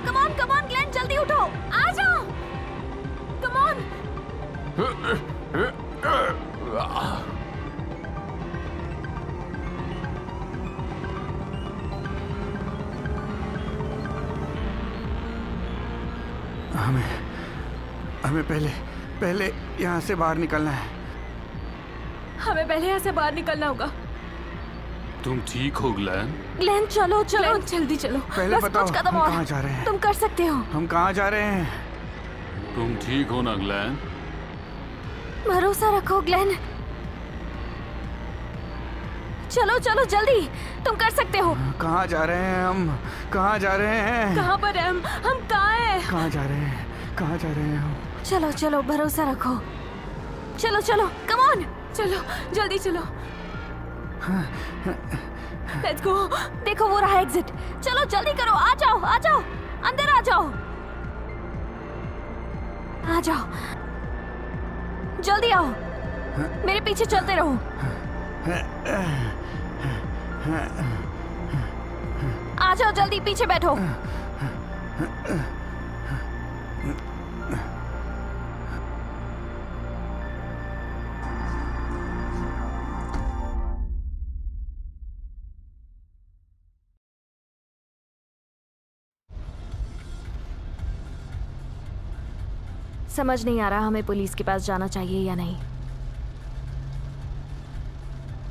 कम ऑन ग्लेन, जल्दी उठो, आ जाओ। Come on. हमें पहले यहाँ से बाहर निकलना है। हमें पहले यहाँ से बाहर निकलना होगा। तुम ठीक हो ग्लैन? ग्लेन चलो चलो, ग्लेन, जल्दी चलो। पहले बस बताओ कुछ हम कदम और। कहाँ जा रहे हैं? तुम कर सकते हो। हम कहाँ जा रहे हैं? तुम ठीक हो ना ग्लैन? भरोसा रखो ग्लेन। चलो चलो जल्दी, तुम कर सकते हो। कहाँ जा रहे हैं हम? कहाँ जा रहे हैं? कहाँ पर है हम कहाँ हैं? कहाँ जा रहे हैं? कहाँ जा रहे हैं हम? चलो चलो, भरोसा रखो। चलो चलो, कम ऑन। चलो जल्दी चलो। Let's go. देखो वो रहा एग्जिट। चलो जल्दी करो, आ जाओ आ जाओ, अंदर आ जाओ, आ जाओ, जल्दी आओ, मेरे पीछे चलते रहो। आ जाओ जल्दी, पीछे बैठो। समझ नहीं आ रहा हमें पुलिस के पास जाना चाहिए या नहीं।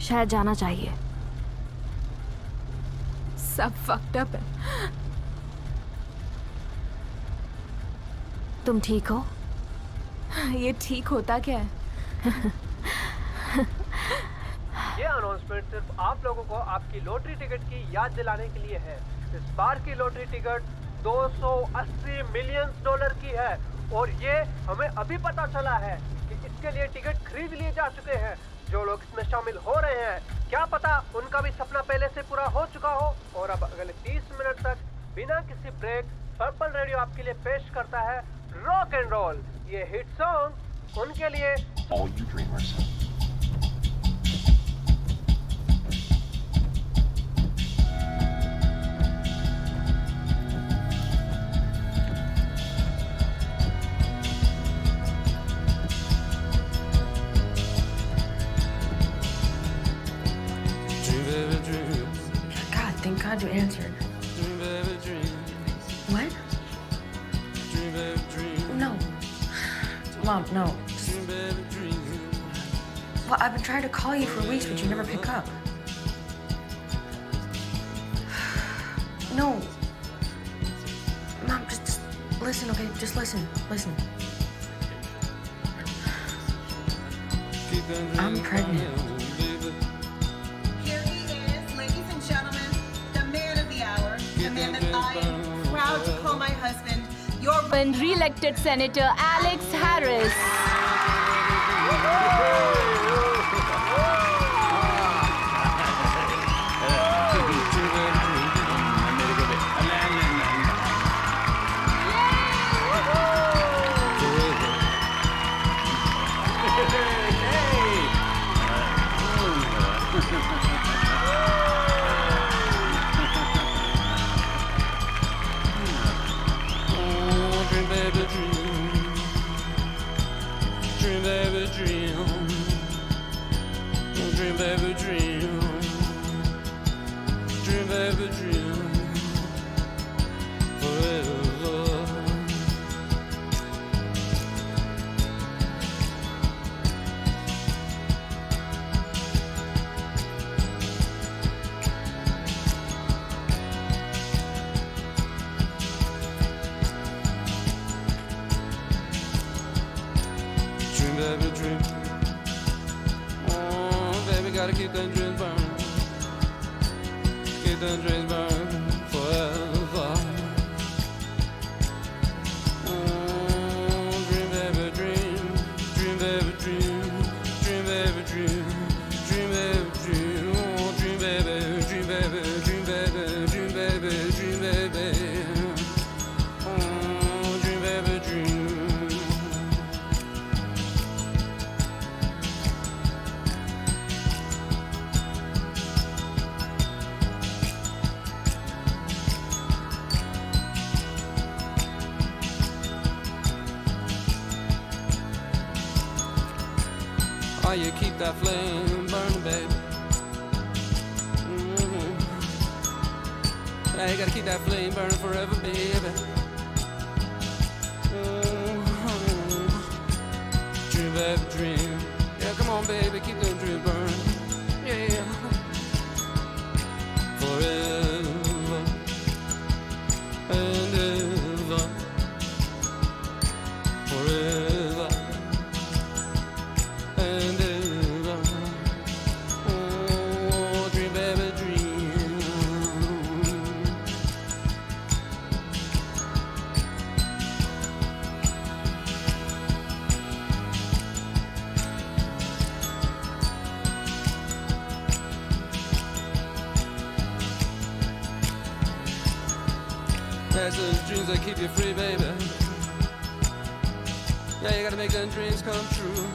शायद जाना चाहिए। सब फक्ड अप है। तुम ठीक हो? ये ठीक होता क्या है? ये अनाउंसमेंट सिर्फ आप लोगों को आपकी लॉटरी टिकट की याद दिलाने के लिए है। इस बार की लॉटरी टिकट 280 मिलियन डॉलर की है और ये हमें अभी पता चला है कि इसके लिए टिकट खरीद लिए जा चुके हैं। जो लोग इसमें शामिल हो रहे हैं, क्या पता उनका भी सपना पहले से पूरा हो चुका हो। और अब अगले 30 मिनट तक बिना किसी ब्रेक पर्पल रेडियो आपके लिए पेश करता है रॉक एंड रोल, ये हिट सॉन्ग उनके लिए। All you dreamers. God, thank God you answered. What? No. Mom, no. Well, I've been trying to call you for weeks, but you never pick up. No. Mom, just listen, okay? Just listen. Listen. I'm pregnant. Here he is, ladies and gentlemen, the man of the hour, the man that I am proud to call my husband. Your re-elected Senator Alex Harris. Gotta keep them dreams burning. Keep them dreams burning forever. Dream baby dream, dream baby dream, dream baby dream, dream baby dream, dream baby, dream baby, dream baby, dream baby, dream baby, dream baby dream. Oh, you keep that flame burning, baby. Yeah, you gotta keep that flame burning forever, baby. Dream, baby, dream. Yeah, come on, baby, keep them dreams burning. Yeah. Forever and ever. Forever. And ever. Oh, dream, baby, dream. That's those dreams that keep you free, baby. Yeah, you gotta make them dreams come true.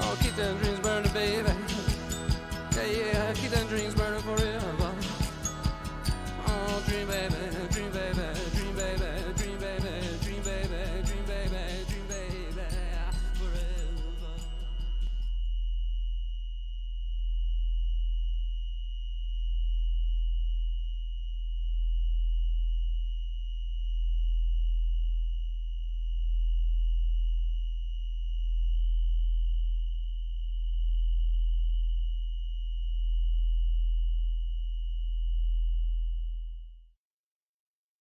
Oh, keep them dreams burning, baby. Yeah, yeah, keep them dreams burning forever. Oh, dream, baby.